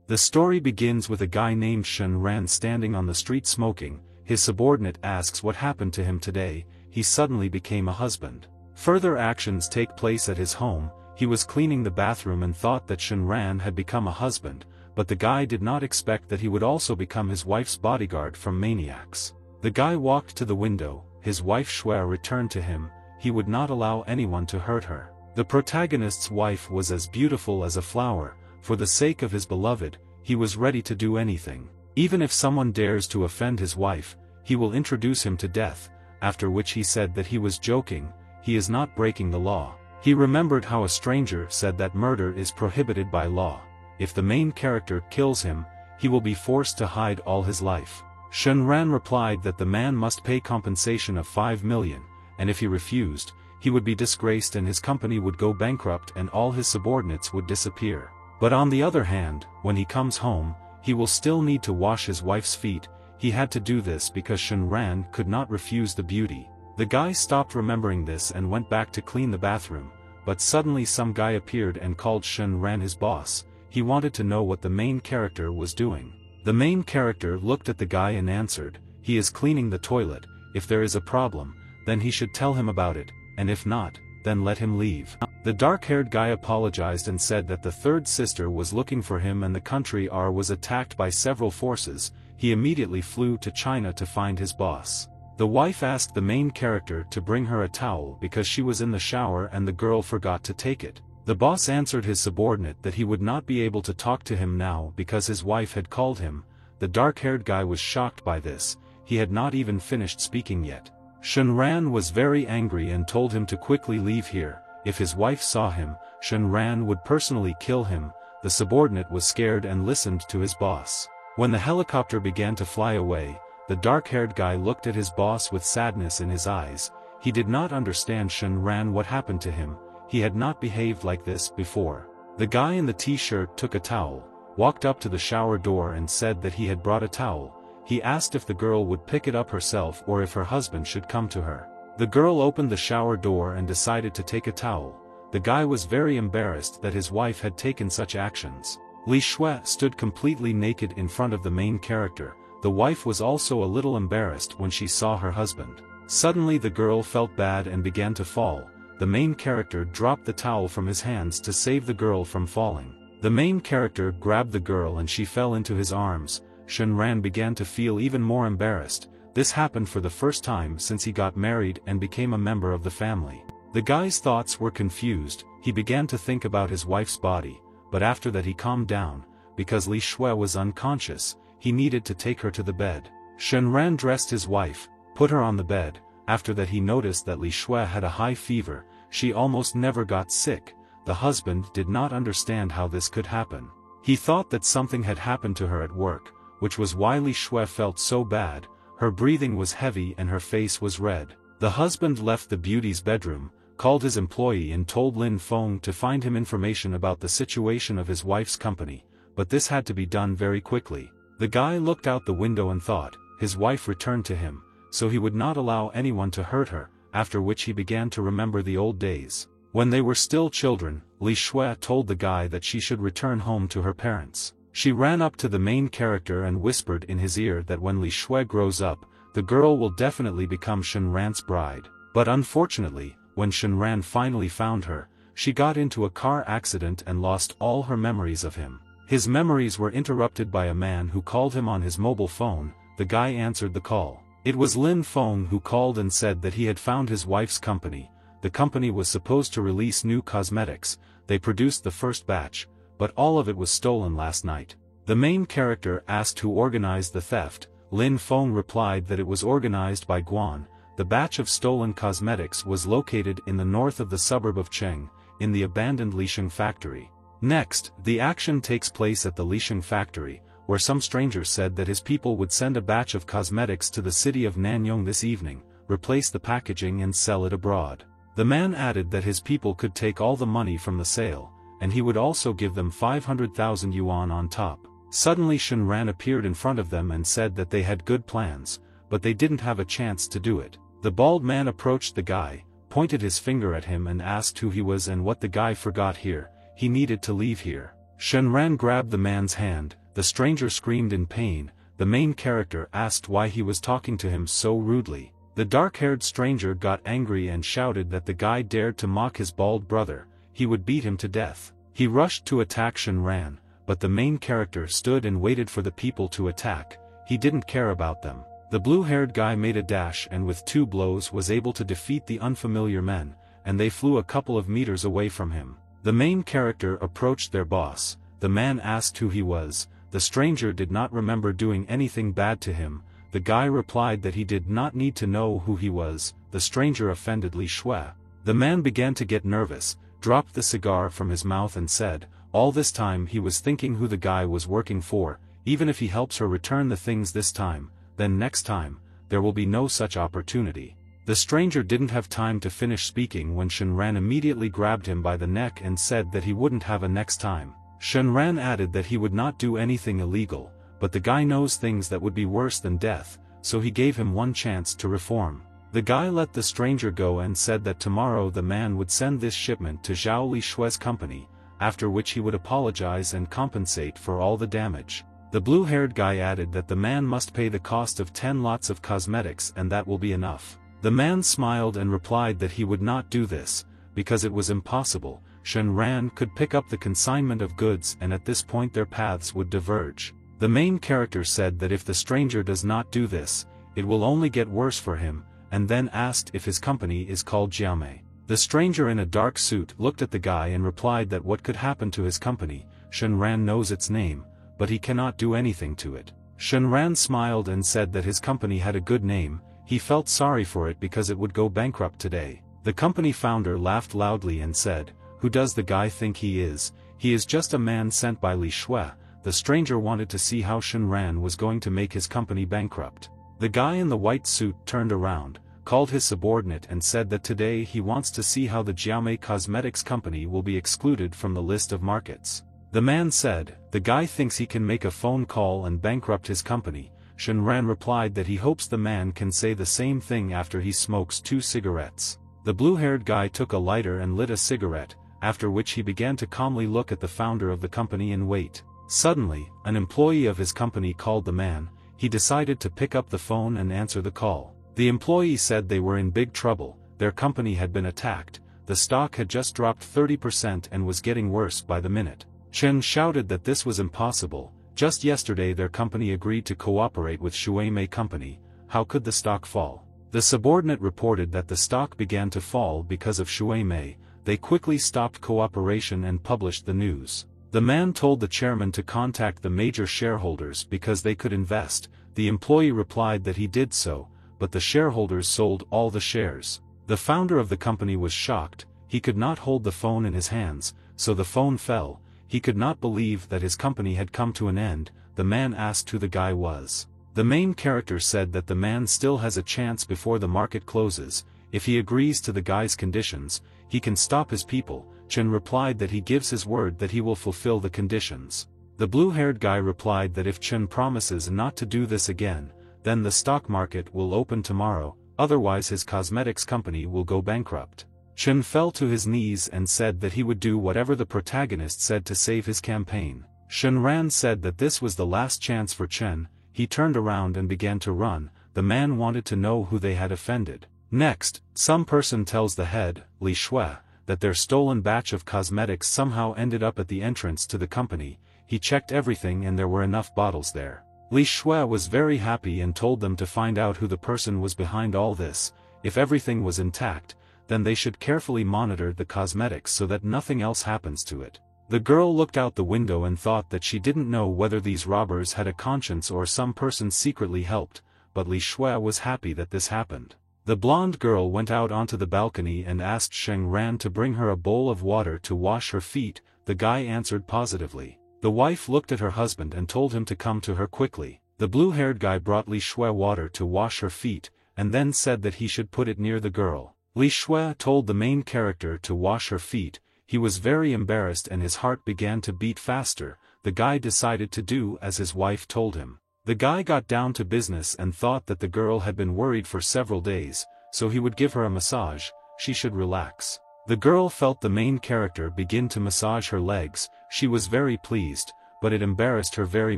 The story begins with a guy named Shen Ran standing on the street smoking. His subordinate asks what happened to him today. He suddenly became a husband. Further actions take place at his home. He was cleaning the bathroom and thought that Shen Ran had become a husband, but the guy did not expect that he would also become his wife's bodyguard from maniacs. The guy walked to the window. His wife Shui returned to him. He would not allow anyone to hurt her. The protagonist's wife was as beautiful as a flower. For the sake of his beloved, he was ready to do anything. Even if someone dares to offend his wife, he will introduce him to death, after which he said that he was joking. He is not breaking the law. He remembered how a stranger said that murder is prohibited by law. If the main character kills him, he will be forced to hide all his life. Shen Ran replied that the man must pay compensation of 5 million, and if he refused, he would be disgraced and his company would go bankrupt and all his subordinates would disappear. But on the other hand, when he comes home, he will still need to wash his wife's feet. He had to do this because Shen Ran could not refuse the beauty. The guy stopped remembering this and went back to clean the bathroom, but suddenly some guy appeared and called Shen Ran his boss. He wanted to know what the main character was doing. The main character looked at the guy and answered, "He is cleaning the toilet. If there is a problem, then he should tell him about it, and if not, then let him leave." The dark-haired guy apologized and said that the third sister was looking for him and the country R was attacked by several forces. He immediately flew to China to find his boss. The wife asked the main character to bring her a towel because she was in the shower and the girl forgot to take it. The boss answered his subordinate that he would not be able to talk to him now because his wife had called him. The dark-haired guy was shocked by this. He had not even finished speaking yet. Shen Ran was very angry and told him to quickly leave here. If his wife saw him, Shen Ran would personally kill him. The subordinate was scared and listened to his boss. When the helicopter began to fly away, the dark-haired guy looked at his boss with sadness in his eyes. He did not understand Shen Ran what happened to him. He had not behaved like this before. The guy in the t-shirt took a towel, walked up to the shower door and said that he had brought a towel. He asked if the girl would pick it up herself or if her husband should come to her. The girl opened the shower door and decided to take a towel. The guy was very embarrassed that his wife had taken such actions. Li Shui stood completely naked in front of the main character. The wife was also a little embarrassed when she saw her husband. Suddenly the girl felt bad and began to fall. The main character dropped the towel from his hands to save the girl from falling. The main character grabbed the girl and she fell into his arms. Shen Ran began to feel even more embarrassed. This happened for the first time since he got married and became a member of the family. The guy's thoughts were confused. He began to think about his wife's body, but after that he calmed down. Because Li Shui was unconscious, he needed to take her to the bed. Shen Ran dressed his wife, put her on the bed. After that he noticed that Li Shui had a high fever. She almost never got sick. The husband did not understand how this could happen. He thought that something had happened to her at work, which was why Li Shui felt so bad. Her breathing was heavy and her face was red. The husband left the beauty's bedroom, called his employee and told Lin Feng to find him information about the situation of his wife's company, but this had to be done very quickly. The guy looked out the window and thought, his wife returned to him, so he would not allow anyone to hurt her, after which he began to remember the old days. When they were still children, Li Shui told the guy that she should return home to her parents. She ran up to the main character and whispered in his ear that when Li Shui grows up, the girl will definitely become Shen Ran's bride. But unfortunately, when Shen Ran finally found her, she got into a car accident and lost all her memories of him. His memories were interrupted by a man who called him on his mobile phone. The guy answered the call. It was Lin Feng who called and said that he had found his wife's company. The company was supposed to release new cosmetics. They produced the first batch, but all of it was stolen last night. The main character asked who organized the theft. Lin Feng replied that it was organized by Guan. The batch of stolen cosmetics was located in the north of the suburb of Cheng, in the abandoned Lisheng factory. Next, the action takes place at the Lisheng factory, where some stranger said that his people would send a batch of cosmetics to the city of Nanyong this evening, replace the packaging and sell it abroad. The man added that his people could take all the money from the sale, and he would also give them 500,000 yuan on top. Suddenly Shen Ran appeared in front of them and said that they had good plans, but they didn't have a chance to do it. The bald man approached the guy, pointed his finger at him and asked who he was and what the guy forgot here. He needed to leave here. Shenran grabbed the man's hand, the stranger screamed in pain, the main character asked why he was talking to him so rudely. The dark-haired stranger got angry and shouted that the guy dared to mock his bald brother, he would beat him to death. He rushed to attack Shenran, but the main character stood and waited for the people to attack, he didn't care about them. The blue-haired guy made a dash and with 2 blows was able to defeat the unfamiliar men, and they flew a couple of meters away from him. The main character approached their boss, the man asked who he was, the stranger did not remember doing anything bad to him, the guy replied that he did not need to know who he was, the stranger offended Li Shui. The man began to get nervous, dropped the cigar from his mouth and said, all this time he was thinking who the guy was working for, even if he helps her return the things this time, then next time, there will be no such opportunity. The stranger didn't have time to finish speaking when Shenran immediately grabbed him by the neck and said that he wouldn't have a next time. Shenran added that he would not do anything illegal, but the guy knows things that would be worse than death, so he gave him one chance to reform. The guy let the stranger go and said that tomorrow the man would send this shipment to Zhao Li Shui's company, after which he would apologize and compensate for all the damage. The blue-haired guy added that the man must pay the cost of 10 lots of cosmetics and that will be enough. The man smiled and replied that he would not do this, because it was impossible. Shenran could pick up the consignment of goods and at this point their paths would diverge. The main character said that if the stranger does not do this, it will only get worse for him, and then asked if his company is called Jiaomei. The stranger in a dark suit looked at the guy and replied that what could happen to his company, Shenran knows its name, but he cannot do anything to it. Shenran smiled and said that his company had a good name, he felt sorry for it because it would go bankrupt today. The company founder laughed loudly and said, who does the guy think he is? He is just a man sent by Li Shui. The stranger wanted to see how Shenran was going to make his company bankrupt. The guy in the white suit turned around, called his subordinate and said that today he wants to see how the Jiaomei Cosmetics company will be excluded from the list of markets. The man said, the guy thinks he can make a phone call and bankrupt his company. Shenran replied that he hopes the man can say the same thing after he smokes 2 cigarettes. The blue-haired guy took a lighter and lit a cigarette, after which he began to calmly look at the founder of the company and wait. Suddenly, an employee of his company called the man, he decided to pick up the phone and answer the call. The employee said they were in big trouble, their company had been attacked, the stock had just dropped 30% and was getting worse by the minute. Chen shouted that this was impossible, just yesterday their company agreed to cooperate with Shueimei Company, how could the stock fall? The subordinate reported that the stock began to fall because of Shueimei, they quickly stopped cooperation and published the news. The man told the chairman to contact the major shareholders because they could invest, the employee replied that he did so, but the shareholders sold all the shares. The founder of the company was shocked, he could not hold the phone in his hands, so the phone fell, he could not believe that his company had come to an end. The man asked who the guy was. The main character said that the man still has a chance before the market closes, if he agrees to the guy's conditions, he can stop his people. Chen replied that he gives his word that he will fulfill the conditions. The blue-haired guy replied that if Chen promises not to do this again, then the stock market will open tomorrow, otherwise his cosmetics company will go bankrupt. Chen fell to his knees and said that he would do whatever the protagonist said to save his campaign. Shenran said that this was the last chance for Chen, he turned around and began to run, the man wanted to know who they had offended. Next, some person tells the head, Li Shui, that their stolen batch of cosmetics somehow ended up at the entrance to the company, he checked everything and there were enough bottles there. Li Shui was very happy and told them to find out who the person was behind all this, if everything was intact, then they should carefully monitor the cosmetics so that nothing else happens to it. The girl looked out the window and thought that she didn't know whether these robbers had a conscience or some person secretly helped, but Li Shui was happy that this happened. The blonde girl went out onto the balcony and asked Shenran to bring her a bowl of water to wash her feet, the guy answered positively. The wife looked at her husband and told him to come to her quickly. The blue-haired guy brought Li Shui water to wash her feet, and then said that he should put it near the girl. Li Shui told the main character to wash her feet, he was very embarrassed and his heart began to beat faster, the guy decided to do as his wife told him. The guy got down to business and thought that the girl had been worried for several days, so he would give her a massage, she should relax. The girl felt the main character begin to massage her legs, she was very pleased, but it embarrassed her very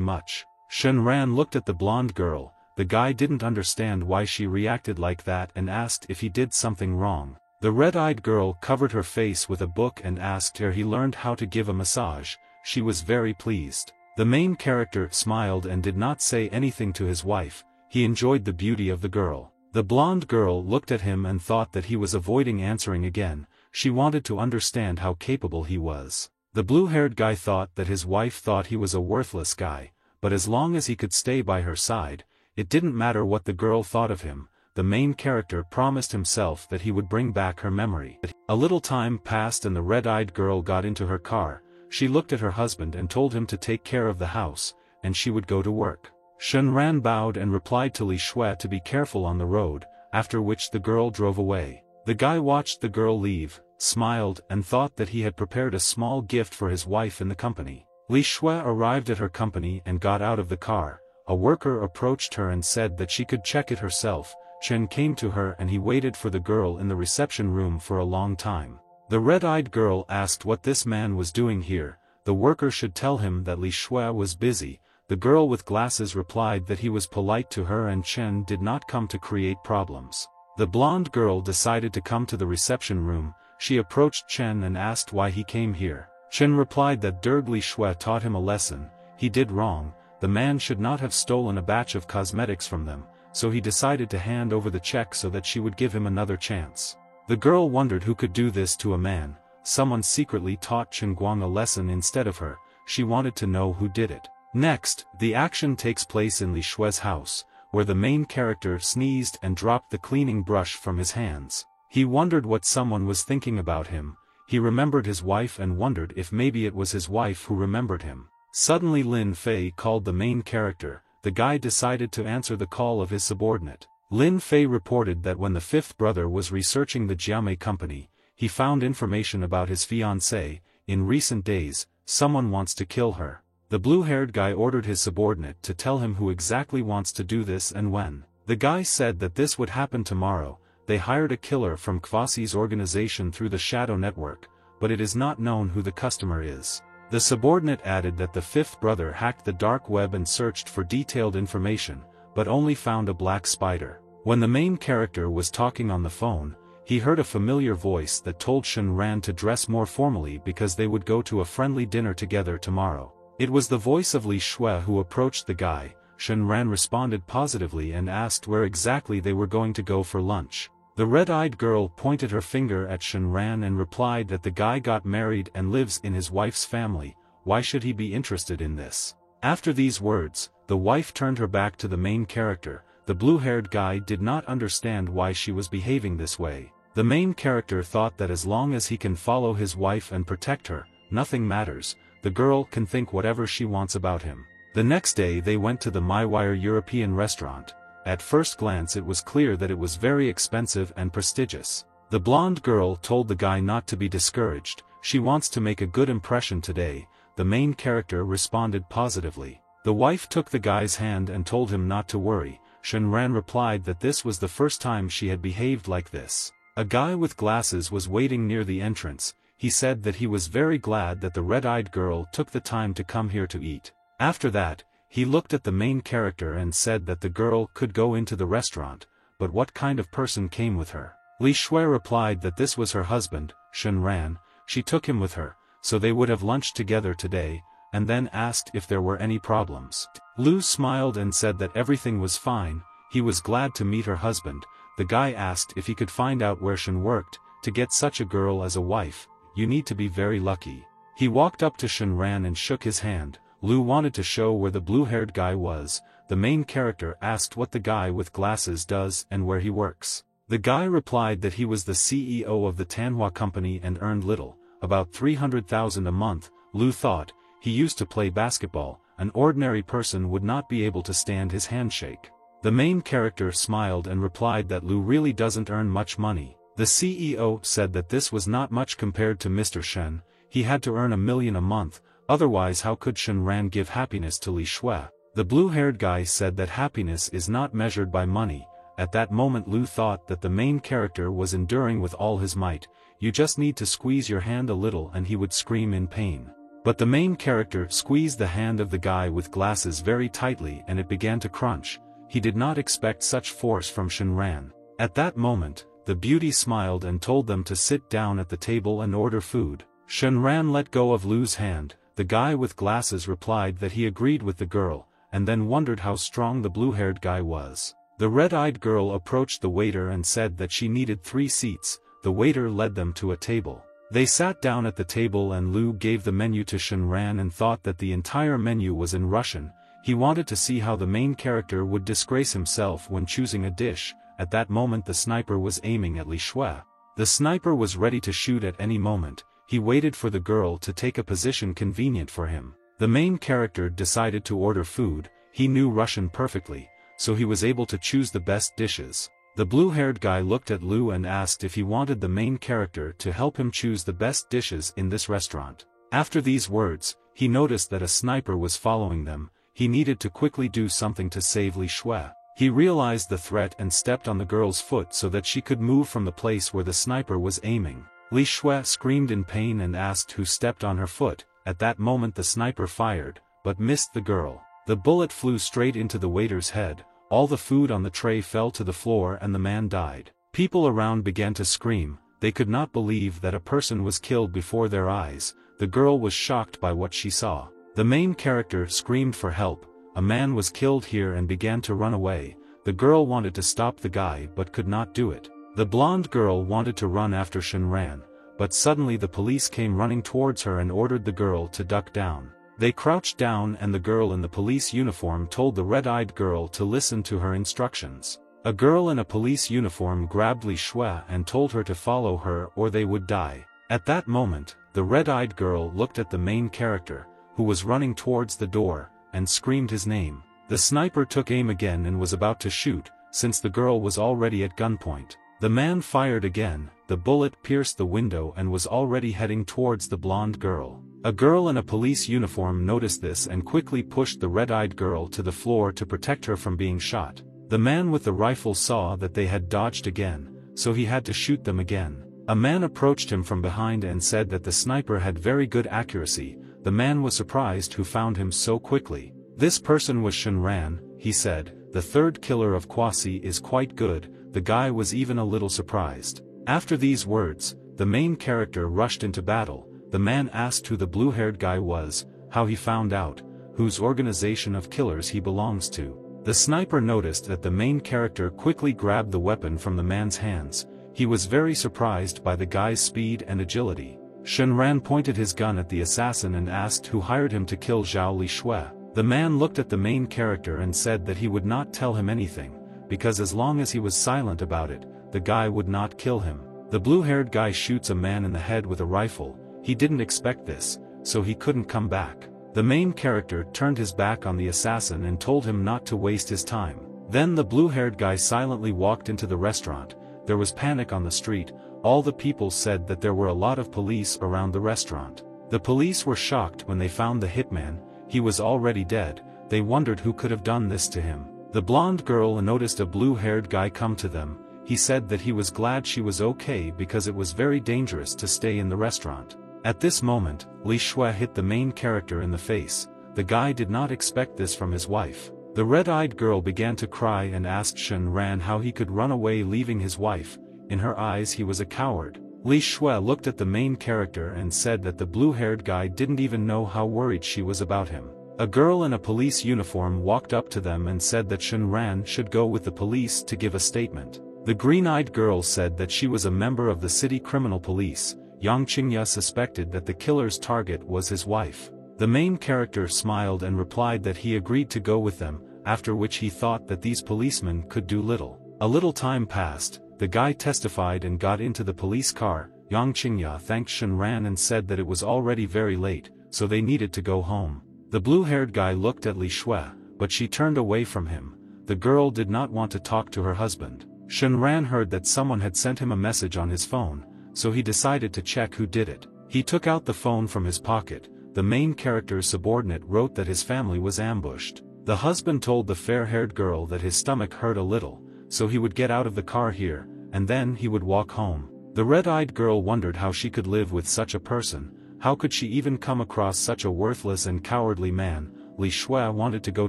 much. Shen Ran looked at the blonde girl. The guy didn't understand why she reacted like that and asked if he did something wrong. The red-eyed girl covered her face with a book and asked where he learned how to give a massage. She was very pleased. The main character smiled and did not say anything to his wife. He enjoyed the beauty of the girl. The blonde girl looked at him and thought that he was avoiding answering again. She wanted to understand how capable he was. The blue-haired guy thought that his wife thought he was a worthless guy, but as long as he could stay by her side, it didn't matter what the girl thought of him. The main character promised himself that he would bring back her memory. A little time passed and the red-eyed girl got into her car. She looked at her husband and told him to take care of the house, and she would go to work. Shen Ran bowed and replied to Li Shui to be careful on the road, after which the girl drove away. The guy watched the girl leave, smiled and thought that he had prepared a small gift for his wife in the company. Li Shui arrived at her company and got out of the car. A worker approached her and said that she could check it herself. Chen came to her and he waited for the girl in the reception room for a long time. The red-eyed girl asked what this man was doing here. The worker should tell him that Li Shui was busy. The girl with glasses replied that he was polite to her and Chen did not come to create problems. The blonde girl decided to come to the reception room. She approached Chen and asked why he came here. Chen replied that Li Shui taught him a lesson. He did wrong. The man should not have stolen a batch of cosmetics from them, so he decided to hand over the check so that she would give him another chance. The girl wondered who could do this to a man. Someone secretly taught Chen Guang a lesson instead of her. She wanted to know who did it. Next, the action takes place in Li Shui's house, where the main character sneezed and dropped the cleaning brush from his hands. He wondered what someone was thinking about him. He remembered his wife and wondered if maybe it was his wife who remembered him. Suddenly Lin Fei called the main character. The guy decided to answer the call of his subordinate. Lin Fei reported that when the fifth brother was researching the Jiamei company, he found information about his fiancée. In recent days, someone wants to kill her. The blue-haired guy ordered his subordinate to tell him who exactly wants to do this and when. The guy said that this would happen tomorrow. They hired a killer from Kvasi's organization through the Shadow Network, but it is not known who the customer is. The subordinate added that the fifth brother hacked the dark web and searched for detailed information, but only found a black spider. When the main character was talking on the phone, he heard a familiar voice that told Shen Ran to dress more formally because they would go to a friendly dinner together tomorrow. It was the voice of Li Shui who approached the guy. Shen Ran responded positively and asked where exactly they were going to go for lunch. The red-eyed girl pointed her finger at Shen Ran and replied that the guy got married and lives in his wife's family. Why should he be interested in this? After these words, the wife turned her back to the main character. The blue-haired guy did not understand why she was behaving this way. The main character thought that as long as he can follow his wife and protect her, nothing matters. The girl can think whatever she wants about him. The next day they went to the MyWire European restaurant. At first glance it was clear that it was very expensive and prestigious. The blonde girl told the guy not to be discouraged. She wants to make a good impression today. The main character responded positively. The wife took the guy's hand and told him not to worry. Shen Ran replied that this was the first time she had behaved like this. A guy with glasses was waiting near the entrance. He said that he was very glad that the red-eyed girl took the time to come here to eat. After that, he looked at the main character and said that the girl could go into the restaurant, but what kind of person came with her? Li Shui replied that this was her husband, Shen Ran. She took him with her, so they would have lunch together today, and then asked if there were any problems. Lu smiled and said that everything was fine. He was glad to meet her husband. The guy asked if he could find out where Shen worked. To get such a girl as a wife, you need to be very lucky. He walked up to Shen Ran and shook his hand. Lu wanted to show where the blue-haired guy was. The main character asked what the guy with glasses does and where he works. The guy replied that he was the CEO of the Tanhua company and earned little, about 300,000 a month. Lu thought, he used to play basketball, an ordinary person would not be able to stand his handshake. The main character smiled and replied that Lu really doesn't earn much money. The CEO said that this was not much compared to Mr. Shen. He had to earn $1 million a month. Otherwise how could Shen Ran give happiness to Li Shui? The blue-haired guy said that happiness is not measured by money. At that moment Lu thought that the main character was enduring with all his might. You just need to squeeze your hand a little and he would scream in pain. But the main character squeezed the hand of the guy with glasses very tightly and it began to crunch. He did not expect such force from Shenran. At that moment, the beauty smiled and told them to sit down at the table and order food. Shenran let go of Lu's hand. The guy with glasses replied that he agreed with the girl, and then wondered how strong the blue-haired guy was. The red-eyed girl approached the waiter and said that she needed 3 seats. The waiter led them to a table. They sat down at the table and Lu gave the menu to Shenran and thought that the entire menu was in Russian. He wanted to see how the main character would disgrace himself when choosing a dish. At that moment the sniper was aiming at Li Shui. The sniper was ready to shoot at any moment. He waited for the girl to take a position convenient for him. The main character decided to order food. He knew Russian perfectly, so he was able to choose the best dishes. The blue-haired guy looked at Lu and asked if he wanted the main character to help him choose the best dishes in this restaurant. After these words, he noticed that a sniper was following them. He needed to quickly do something to save Li Shui. He realized the threat and stepped on the girl's foot so that she could move from the place where the sniper was aiming. Li Shui screamed in pain and asked who stepped on her foot. At that moment the sniper fired, but missed the girl. The bullet flew straight into the waiter's head. All the food on the tray fell to the floor and the man died. People around began to scream. They could not believe that a person was killed before their eyes. The girl was shocked by what she saw. The main character screamed for help. A man was killed here and began to run away. The girl wanted to stop the guy but could not do it. The blonde girl wanted to run after Shenran, but suddenly the police came running towards her and ordered the girl to duck down. They crouched down and the girl in the police uniform told the red-eyed girl to listen to her instructions. A girl in a police uniform grabbed Li Shui and told her to follow her or they would die. At that moment, the red-eyed girl looked at the main character, who was running towards the door, and screamed his name. The sniper took aim again and was about to shoot, since the girl was already at gunpoint. The man fired again. The bullet pierced the window and was already heading towards the blonde girl. A girl in a police uniform noticed this and quickly pushed the red-eyed girl to the floor to protect her from being shot. The man with the rifle saw that they had dodged again, so he had to shoot them again. A man approached him from behind and said that the sniper had very good accuracy. The man was surprised who found him so quickly. This person was Shenran, he said. The third killer of Kwasi is quite good. The guy was even a little surprised. After these words, the main character rushed into battle. The man asked who the blue-haired guy was, how he found out, whose organization of killers he belongs to. The sniper noticed that the main character quickly grabbed the weapon from the man's hands. He was very surprised by the guy's speed and agility. Shenran pointed his gun at the assassin and asked who hired him to kill Zhao Li Shui. The man looked at the main character and said that he would not tell him anything, because as long as he was silent about it, the guy would not kill him. The blue-haired guy shoots a man in the head with a rifle. He didn't expect this, so he couldn't come back. The main character turned his back on the assassin and told him not to waste his time. Then the blue-haired guy silently walked into the restaurant. There was panic on the street. All the people said that there were a lot of police around the restaurant. The police were shocked when they found the hitman. He was already dead. They wondered who could have done this to him. The blonde girl noticed a blue-haired guy come to them. He said that he was glad she was okay because it was very dangerous to stay in the restaurant. At this moment, Li Shui hit the main character in the face. The guy did not expect this from his wife. The red-eyed girl began to cry and asked Shenran how he could run away leaving his wife. In her eyes he was a coward. Li Shui looked at the main character and said that the blue-haired guy didn't even know how worried she was about him. A girl in a police uniform walked up to them and said that Shenran should go with the police to give a statement. The green-eyed girl said that she was a member of the city criminal police. Yang Qingya suspected that the killer's target was his wife. The main character smiled and replied that he agreed to go with them, after which he thought that these policemen could do little. A little time passed. The guy testified and got into the police car. Yang Qingya thanked Shenran and said that it was already very late, so they needed to go home. The blue-haired guy looked at Li Shui, but she turned away from him. The girl did not want to talk to her husband. Shenran heard that someone had sent him a message on his phone, so he decided to check who did it. He took out the phone from his pocket. The main character's subordinate wrote that his family was ambushed. The husband told the fair-haired girl that his stomach hurt a little, so he would get out of the car here, and then he would walk home. The red-eyed girl wondered how she could live with such a person. How could she even come across such a worthless and cowardly man? Li Shui wanted to go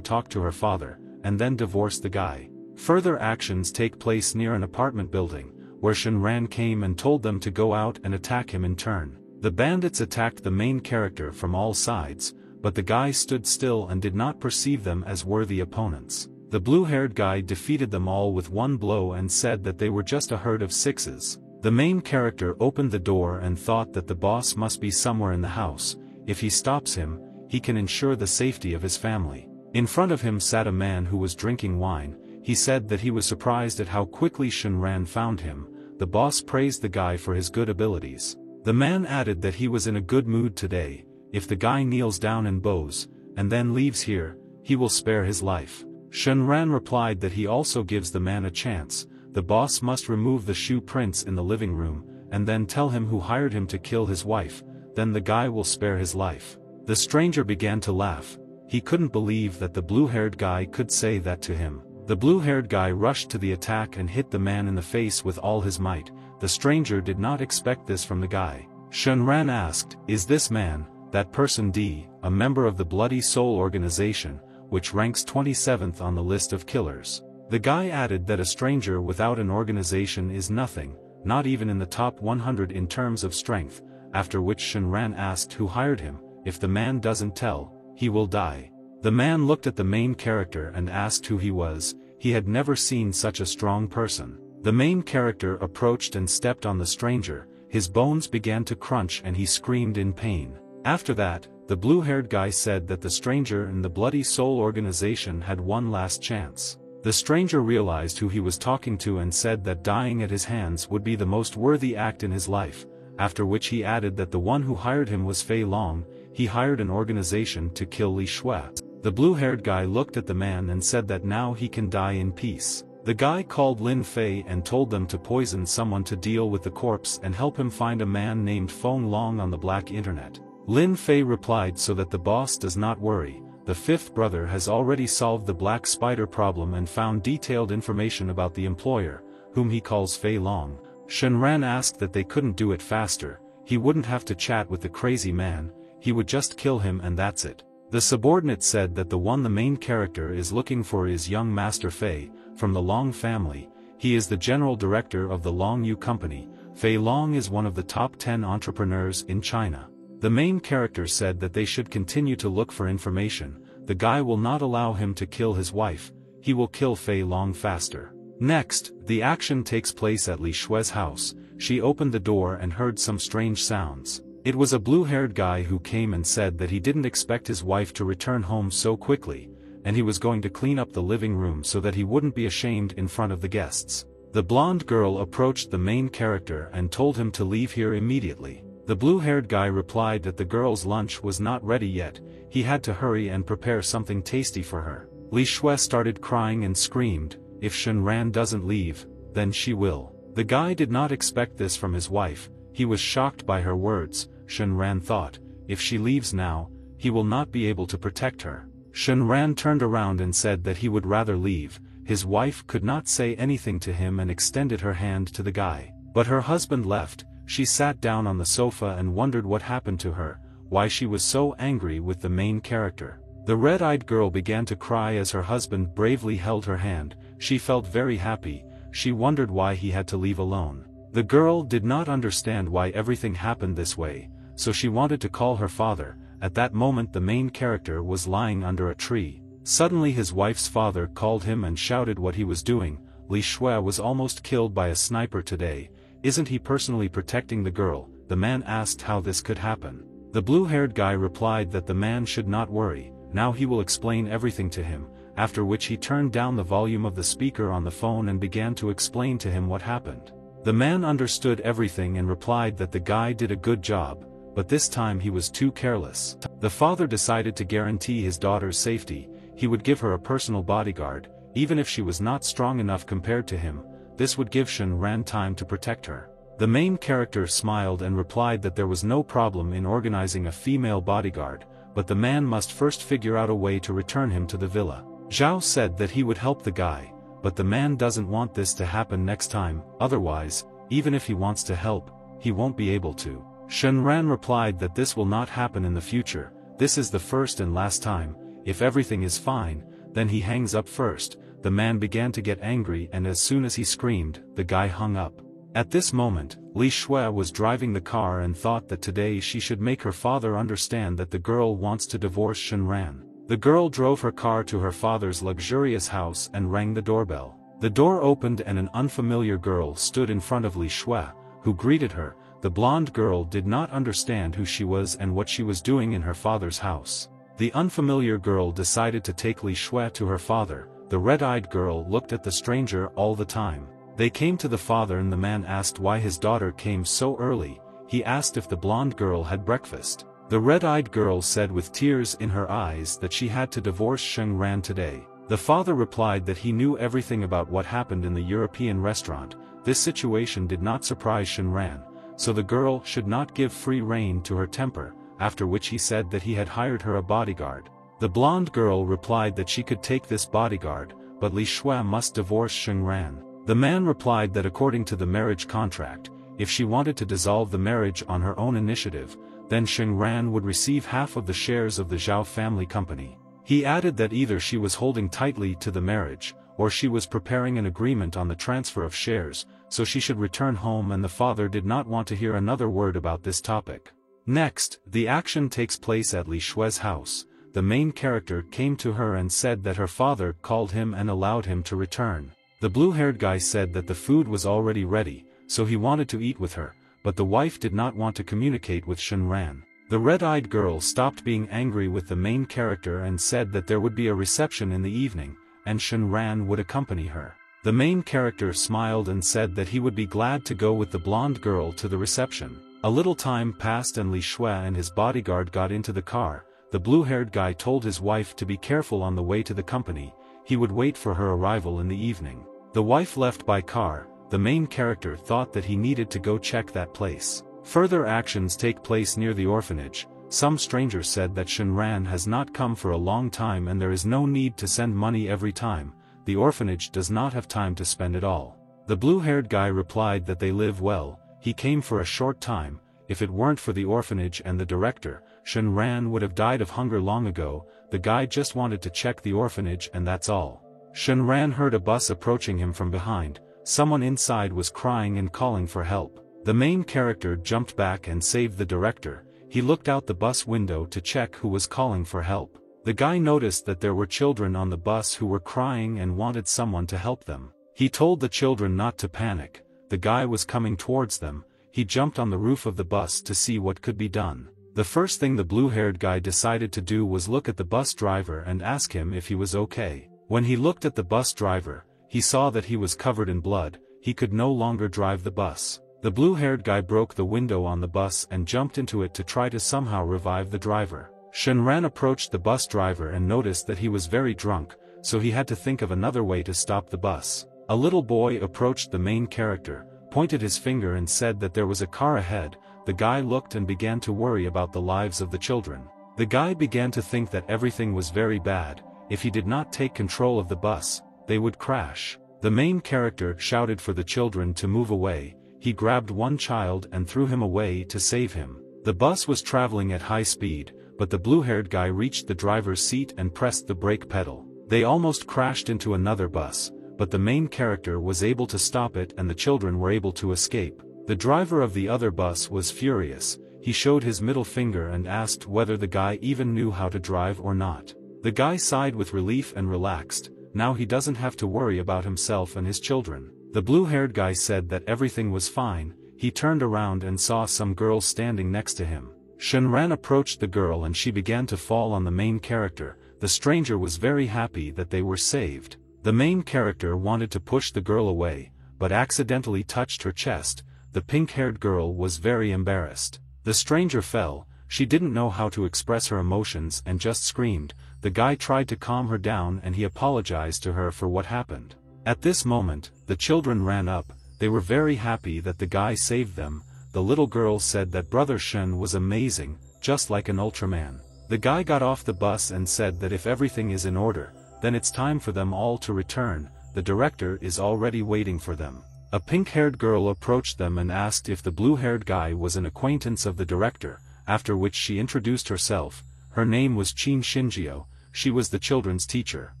talk to her father, and then divorce the guy. Further actions take place near an apartment building, where Shen Ran came and told them to go out and attack him in turn. The bandits attacked the main character from all sides, but the guy stood still and did not perceive them as worthy opponents. The blue-haired guy defeated them all with one blow and said that they were just a herd of sixes. The main character opened the door and thought that the boss must be somewhere in the house. If he stops him, he can ensure the safety of his family. In front of him sat a man who was drinking wine. He said that he was surprised at how quickly Shen Ran found him. The boss praised the guy for his good abilities. The man added that he was in a good mood today. If the guy kneels down and bows, and then leaves here, he will spare his life. Shen Ran replied that he also gives the man a chance. The boss must remove the shoe prints in the living room, and then tell him who hired him to kill his wife, then the guy will spare his life. The stranger began to laugh. He couldn't believe that the blue-haired guy could say that to him. The blue-haired guy rushed to the attack and hit the man in the face with all his might. The stranger did not expect this from the guy. Shen Ran asked, "Is this man, that person D, a member of the Bloody Soul organization, which ranks 27th on the list of killers?" The guy added that a stranger without an organization is nothing, not even in the top 100 in terms of strength, after which Shen Ran asked who hired him. If the man doesn't tell, he will die. The man looked at the main character and asked who he was. He had never seen such a strong person. The main character approached and stepped on the stranger. His bones began to crunch and he screamed in pain. After that, the blue-haired guy said that the stranger in the Bloody Soul organization had one last chance. The stranger realized who he was talking to and said that dying at his hands would be the most worthy act in his life, after which he added that the one who hired him was Fei Long. He hired an organization to kill Li Shui. The blue-haired guy looked at the man and said that now he can die in peace. The guy called Lin Fei and told them to poison someone to deal with the corpse and help him find a man named Feng Long on the black internet. Lin Fei replied so that the boss does not worry. The fifth brother has already solved the black spider problem and found detailed information about the employer, whom he calls Fei Long. Shen Ran asked that they couldn't do it faster. He wouldn't have to chat with the crazy man, he would just kill him and that's it. The subordinate said that the one the main character is looking for is young Master Fei, from the Long family. He is the general director of the Long Yu Company. Fei Long is one of the top 10 entrepreneurs in China. The main character said that they should continue to look for information. The guy will not allow him to kill his wife, he will kill Fei Long faster. Next, the action takes place at Li Shui's house. She opened the door and heard some strange sounds. It was a blue-haired guy who came and said that he didn't expect his wife to return home so quickly, and he was going to clean up the living room so that he wouldn't be ashamed in front of the guests. The blonde girl approached the main character and told him to leave here immediately. The blue-haired guy replied that the girl's lunch was not ready yet, he had to hurry and prepare something tasty for her. Li Shui started crying and screamed, "If Shen Ran doesn't leave, then she will." The guy did not expect this from his wife, he was shocked by her words. Shen Ran thought, if she leaves now, he will not be able to protect her. Shen Ran turned around and said that he would rather leave. His wife could not say anything to him and extended her hand to the guy. But her husband left. She sat down on the sofa and wondered what happened to her, why she was so angry with the main character. The red-eyed girl began to cry as her husband bravely held her hand. She felt very happy. She wondered why he had to leave alone. The girl did not understand why everything happened this way, so she wanted to call her father. At that moment the main character was lying under a tree. Suddenly his wife's father called him and shouted what he was doing. Li Shui was almost killed by a sniper today. Isn't he personally protecting the girl? The man asked how this could happen. The blue-haired guy replied that the man should not worry, now he will explain everything to him, after which he turned down the volume of the speaker on the phone and began to explain to him what happened. The man understood everything and replied that the guy did a good job, but this time he was too careless. The father decided to guarantee his daughter's safety. He would give her a personal bodyguard, even if she was not strong enough compared to him. This would give Shen Ran time to protect her. The main character smiled and replied that there was no problem in organizing a female bodyguard, but the man must first figure out a way to return him to the villa. Zhao said that he would help the guy, but the man doesn't want this to happen next time, otherwise, even if he wants to help, he won't be able to. Shenran replied that this will not happen in the future, this is the first and last time, if everything is fine, then he hangs up first. The man began to get angry and as soon as he screamed, the guy hung up. At this moment, Li Shui was driving the car and thought that today she should make her father understand that the girl wants to divorce Shenran. The girl drove her car to her father's luxurious house and rang the doorbell. The door opened and an unfamiliar girl stood in front of Li Shui, who greeted her. The blonde girl did not understand who she was and what she was doing in her father's house. The unfamiliar girl decided to take Li Shui to her father. The red-eyed girl looked at the stranger all the time. They came to the father and the man asked why his daughter came so early. He asked if the blonde girl had breakfast. The red-eyed girl said with tears in her eyes that she had to divorce Shenran today. The father replied that he knew everything about what happened in the European restaurant. This situation did not surprise Shenran, so the girl should not give free rein to her temper, after which he said that he had hired her a bodyguard. The blonde girl replied that she could take this bodyguard, but Li Shui must divorce Shenran. The man replied that according to the marriage contract, if she wanted to dissolve the marriage on her own initiative, then Shenran would receive half of the shares of the Zhao family company. He added that either she was holding tightly to the marriage, or she was preparing an agreement on the transfer of shares, so she should return home and the father did not want to hear another word about this topic. Next, the action takes place at Li Shui's house. The main character came to her and said that her father called him and allowed him to return. The blue-haired guy said that the food was already ready, so he wanted to eat with her, but the wife did not want to communicate with Shenran. The red-eyed girl stopped being angry with the main character and said that there would be a reception in the evening, and Shenran would accompany her. The main character smiled and said that he would be glad to go with the blonde girl to the reception. A little time passed and Li Shui and his bodyguard got into the car. The blue-haired guy told his wife to be careful on the way to the company. He would wait for her arrival in the evening. The wife left by car. The main character thought that he needed to go check that place. Further actions take place near the orphanage. Some stranger said that Shenran has not come for a long time and there is no need to send money every time. The orphanage does not have time to spend it all. The blue-haired guy replied that they live well. He came for a short time. If it weren't for the orphanage and the director, Shenran would have died of hunger long ago. The guy just wanted to check the orphanage and that's all. Shenran heard a bus approaching him from behind. Someone inside was crying and calling for help. The main character jumped back and saved the director. He looked out the bus window to check who was calling for help. The guy noticed that there were children on the bus who were crying and wanted someone to help them. He told the children not to panic. The guy was coming towards them. He jumped on the roof of the bus to see what could be done. The first thing the blue-haired guy decided to do was look at the bus driver and ask him if he was okay. When he looked at the bus driver, he saw that he was covered in blood. He could no longer drive the bus. The blue-haired guy broke the window on the bus and jumped into it to try to somehow revive the driver. Shenran approached the bus driver and noticed that he was very drunk, so he had to think of another way to stop the bus. A little boy approached the main character, pointed his finger and said that there was a car ahead. The guy looked and began to worry about the lives of the children. The guy began to think that everything was very bad. If he did not take control of the bus, they would crash. The main character shouted for the children to move away. He grabbed one child and threw him away to save him. The bus was traveling at high speed, but the blue-haired guy reached the driver's seat and pressed the brake pedal. They almost crashed into another bus, but the main character was able to stop it and the children were able to escape. The driver of the other bus was furious. He showed his middle finger and asked whether the guy even knew how to drive or not. The guy sighed with relief and relaxed. Now he doesn't have to worry about himself and his children. The blue-haired guy said that everything was fine. He turned around and saw some girl standing next to him. Shenran approached the girl and she began to fall on the main character. The stranger was very happy that they were saved. The main character wanted to push the girl away, but accidentally touched her chest. The pink-haired girl was very embarrassed. The stranger fell. She didn't know how to express her emotions and just screamed. The guy tried to calm her down and he apologized to her for what happened. At this moment, the children ran up. They were very happy that the guy saved them. The little girl said that Brother Shen was amazing, just like an Ultraman. The guy got off the bus and said that if everything is in order, then it's time for them all to return. The director is already waiting for them. A pink-haired girl approached them and asked if the blue-haired guy was an acquaintance of the director, after which she introduced herself. Her name was Qin Shinjio, she was the children's teacher.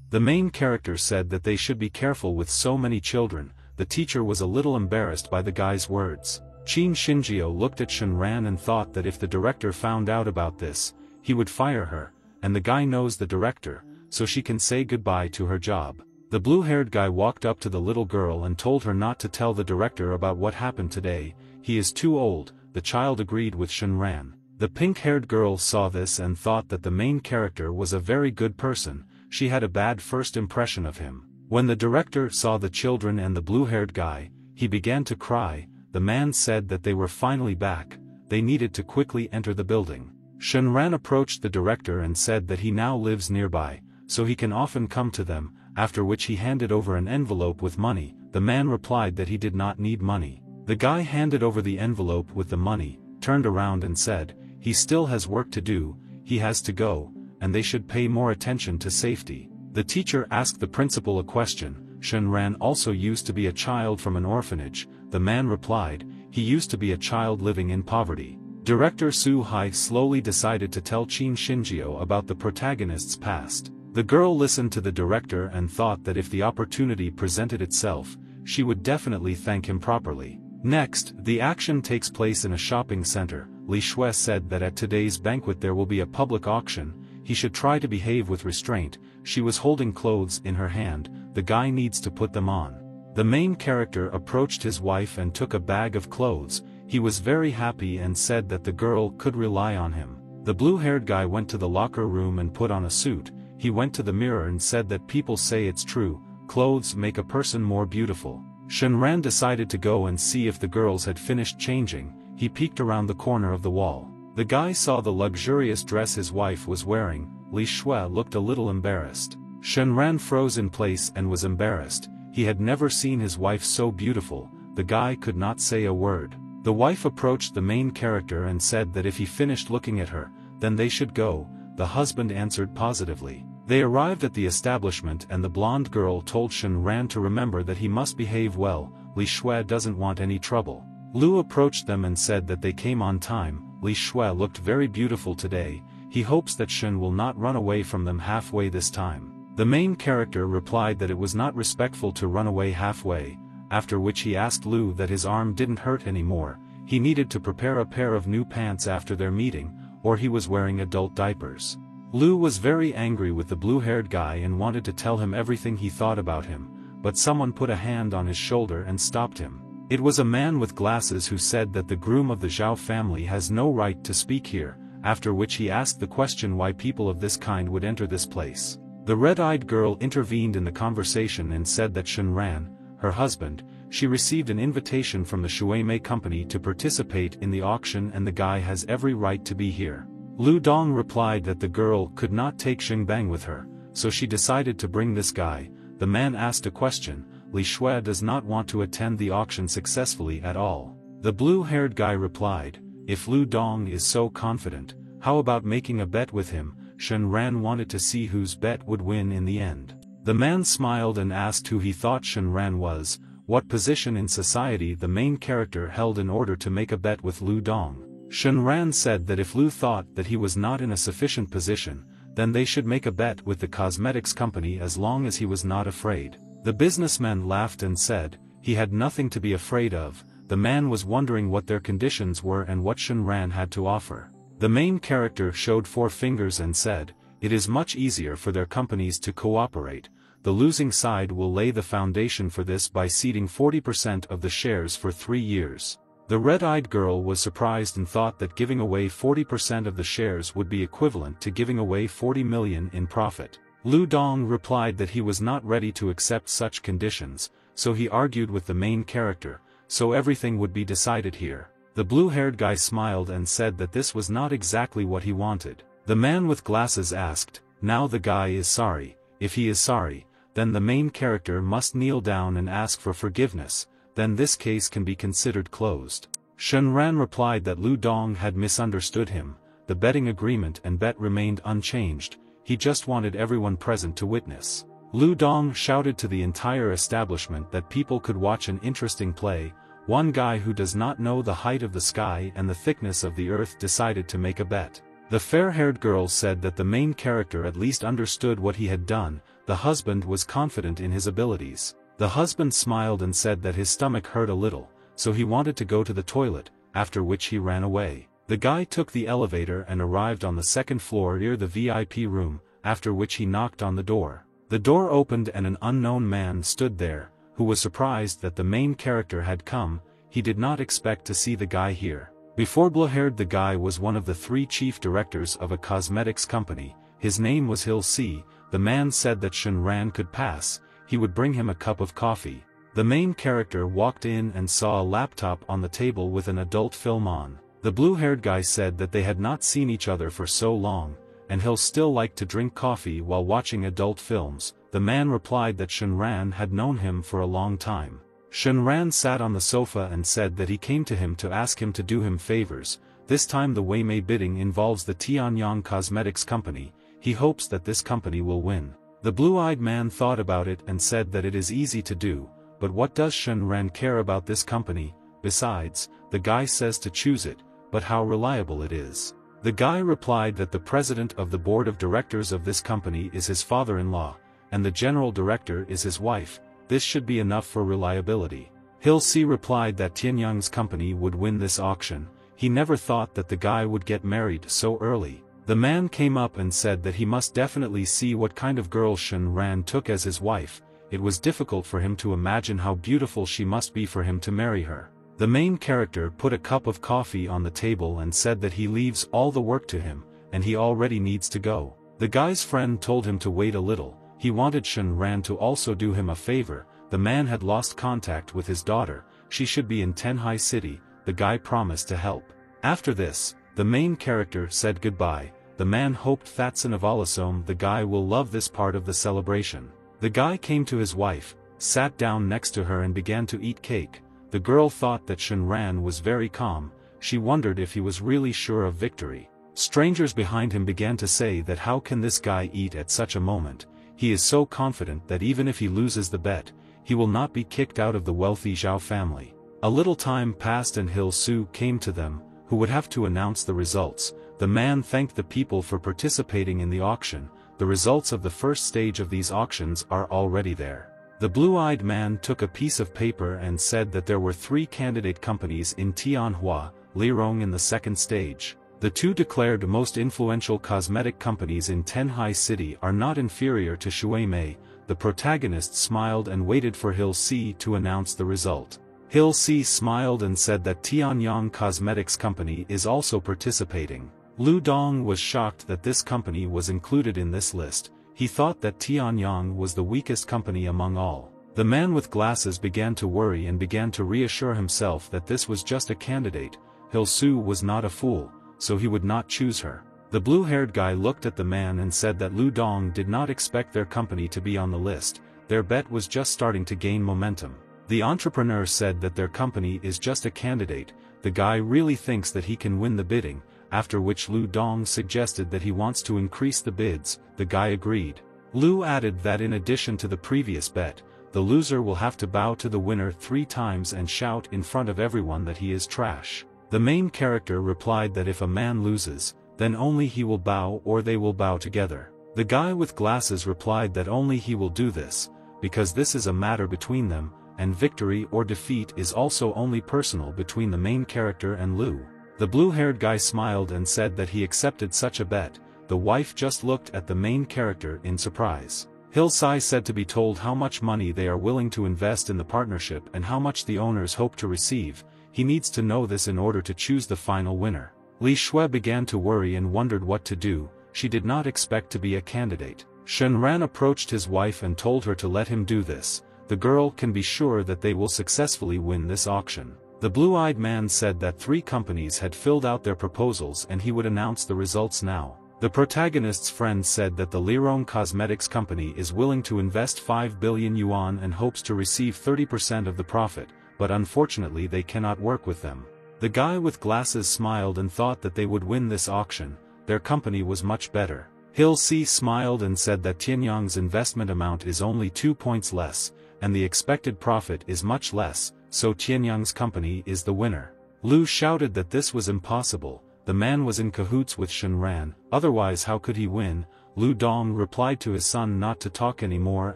The main character said that they should be careful with so many children. The teacher was a little embarrassed by the guy's words. Qin Shinjio looked at Shenran and thought that if the director found out about this, he would fire her, and the guy knows the director, so she can say goodbye to her job. The blue-haired guy walked up to the little girl and told her not to tell the director about what happened today. He is too old. The child agreed with Shenran. The pink-haired girl saw this and thought that the main character was a very good person. She had a bad first impression of him. When the director saw the children and the blue-haired guy, he began to cry. The man said that they were finally back. They needed to quickly enter the building. Shenran approached the director and said that he now lives nearby, so he can often come to them, after which he handed over an envelope with money. The man replied that he did not need money. The guy handed over the envelope with the money, turned around and said, he still has work to do, he has to go, and they should pay more attention to safety. The teacher asked the principal a question. Shenran also used to be a child from an orphanage. The man replied, he used to be a child living in poverty. Director Su Hai slowly decided to tell Qin Shinjio about the protagonist's past. The girl listened to the director and thought that if the opportunity presented itself, she would definitely thank him properly. Next, the action takes place in a shopping center. Li Shui said that at today's banquet there will be a public auction. He should try to behave with restraint. She was holding clothes in her hand. The guy needs to put them on. The main character approached his wife and took a bag of clothes. He was very happy and said that the girl could rely on him. The blue-haired guy went to the locker room and put on a suit. He went to the mirror and said that people say it's true, clothes make a person more beautiful. Shenran decided to go and see if the girls had finished changing. He peeked around the corner of the wall. The guy saw the luxurious dress his wife was wearing. Li Shui looked a little embarrassed. Shenran froze in place and was embarrassed. He had never seen his wife so beautiful. The guy could not say a word. The wife approached the main character and said that if he finished looking at her, then they should go. The husband answered positively. They arrived at the establishment and the blonde girl told Shenran to remember that he must behave well. Li Shui doesn't want any trouble. Lu approached them and said that they came on time. Li Shui looked very beautiful today. He hopes that Shen will not run away from them halfway this time. The main character replied that it was not respectful to run away halfway, after which he asked Lu that his arm didn't hurt anymore. He needed to prepare a pair of new pants after their meeting, or he was wearing adult diapers. Lu was very angry with the blue-haired guy and wanted to tell him everything he thought about him, but someone put a hand on his shoulder and stopped him. It was a man with glasses who said that the groom of the Zhao family has no right to speak here, after which he asked the question why people of this kind would enter this place. The red-eyed girl intervened in the conversation and said that Shenran, her husband, she received an invitation from the Shueimei company to participate in the auction and the guy has every right to be here. Lu Dong replied that the girl could not take Xingbang with her, so she decided to bring this guy. The man asked a question. Li Shui does not want to attend the auction successfully at all. The blue-haired guy replied, if Lu Dong is so confident, how about making a bet with him? Shenran wanted to see whose bet would win in the end. The man smiled and asked who he thought Shenran was, what position in society the main character held in order to make a bet with Lu Dong. Shenran said that if Lu thought that he was not in a sufficient position, then they should make a bet with the cosmetics company as long as he was not afraid. The businessman laughed and said, he had nothing to be afraid of. The man was wondering what their conditions were and what Shenran had to offer. The main character showed 4 fingers and said, it is much easier for their companies to cooperate. The losing side will lay the foundation for this by ceding 40% of the shares for 3 years. The red-eyed girl was surprised and thought that giving away 40% of the shares would be equivalent to giving away 40 million in profit. Lu Dong replied that he was not ready to accept such conditions, so he argued with the main character, so everything would be decided here. The blue-haired guy smiled and said that this was not exactly what he wanted. The man with glasses asked, now the guy is sorry. If he is sorry, then the main character must kneel down and ask for forgiveness, then this case can be considered closed. Shenran replied that Lu Dong had misunderstood him. The betting agreement and bet remained unchanged. He just wanted everyone present to witness. Lu Dong shouted to the entire establishment that people could watch an interesting play. One guy who does not know the height of the sky and the thickness of the earth decided to make a bet. The fair-haired girl said that the main character at least understood what he had done. The husband was confident in his abilities. The husband smiled and said that his stomach hurt a little, so he wanted to go to the toilet, after which he ran away. The guy took the elevator and arrived on the second floor near the VIP room, after which he knocked on the door. The door opened and an unknown man stood there, who was surprised that the main character had come. He did not expect to see the guy here. Before blue-haired, the guy was one of the 3 chief directors of a cosmetics company. His name was Hill C. The man said that Shen Ran could pass, he would bring him a cup of coffee. The main character walked in and saw a laptop on the table with an adult film on. The blue-haired guy said that they had not seen each other for so long, and Hill still liked to drink coffee while watching adult films. The man replied that Shen Ran had known him for a long time. Shen Ran sat on the sofa and said that he came to him to ask him to do him favors. This time the Weimei bidding involves the Tianyang Cosmetics Company. He hopes that this company will win. The blue-eyed man thought about it and said that it is easy to do, but what does Shen Ran care about this company? Besides, the guy says to choose it, but how reliable it is. The guy replied that the president of the board of directors of this company is his father-in-law, and the general director is his wife. This should be enough for reliability. Hill C replied that Tianyang's company would win this auction. He never thought that the guy would get married so early. The man came up and said that he must definitely see what kind of girl Shen Ran took as his wife. It was difficult for him to imagine how beautiful she must be for him to marry her. The main character put a cup of coffee on the table and said that he leaves all the work to him, and he already needs to go. The guy's friend told him to wait a little. He wanted Shen Ran to also do him a favor. The man had lost contact with his daughter. She should be in Tenhai City. The guy promised to help. After this, the main character said goodbye. The man hoped that Sanavalasom, the guy, will love this part of the celebration. The guy came to his wife, sat down next to her and began to eat cake. The girl thought that Shen Ran was very calm. She wondered if he was really sure of victory. Strangers behind him began to say that how can this guy eat at such a moment? He is so confident that even if he loses the bet, he will not be kicked out of the wealthy Zhao family. A little time passed and Hill Su came to them, who would have to announce the results. The man thanked the people for participating in the auction. The results of the first stage of these auctions are already there. The blue-eyed man took a piece of paper and said that there were 3 candidate companies in Tianhua, Lirong in the second stage. The 2 declared most influential cosmetic companies in Tenhai City are not inferior to Shuimei. The protagonist smiled and waited for Hill C to announce the result. Hill C smiled and said that Tianyang Cosmetics Company is also participating. Lu Dong was shocked that this company was included in this list. He thought that Tianyang was the weakest company among all. The man with glasses began to worry and began to reassure himself that this was just a candidate. Hill Su was not a fool, so he would not choose her. The blue-haired guy looked at the man and said that Lu Dong did not expect their company to be on the list. Their bet was just starting to gain momentum. The entrepreneur said that their company is just a candidate. The guy really thinks that he can win the bidding, after which Lu Dong suggested that he wants to increase the bids. The guy agreed. Lu added that in addition to the previous bet, the loser will have to bow to the winner 3 times and shout in front of everyone that he is trash. The main character replied that if a man loses, then only he will bow or they will bow together. The guy with glasses replied that only he will do this, because this is a matter between them, and victory or defeat is also only personal between the main character and Lu. The blue-haired guy smiled and said that he accepted such a bet. The wife just looked at the main character in surprise. Hill Sai said to be told how much money they are willing to invest in the partnership and how much the owners hope to receive. He needs to know this in order to choose the final winner. Li Shui began to worry and wondered what to do. She did not expect to be a candidate. Shen Ran approached his wife and told her to let him do this. The girl can be sure that they will successfully win this auction. The blue-eyed man said that 3 companies had filled out their proposals and he would announce the results now. The protagonist's friend said that the Lirong Cosmetics Company is willing to invest 5 billion yuan and hopes to receive 30% of the profit, but unfortunately they cannot work with them. The guy with glasses smiled and thought that they would win this auction. Their company was much better. Hilsi smiled and said that Tianyang's investment amount is only 2 points less, and the expected profit is much less, so Tianyang's company is the winner. Lu shouted that this was impossible, the man was in cahoots with Shen Ran, otherwise how could he win? Lu Dong replied to his son not to talk anymore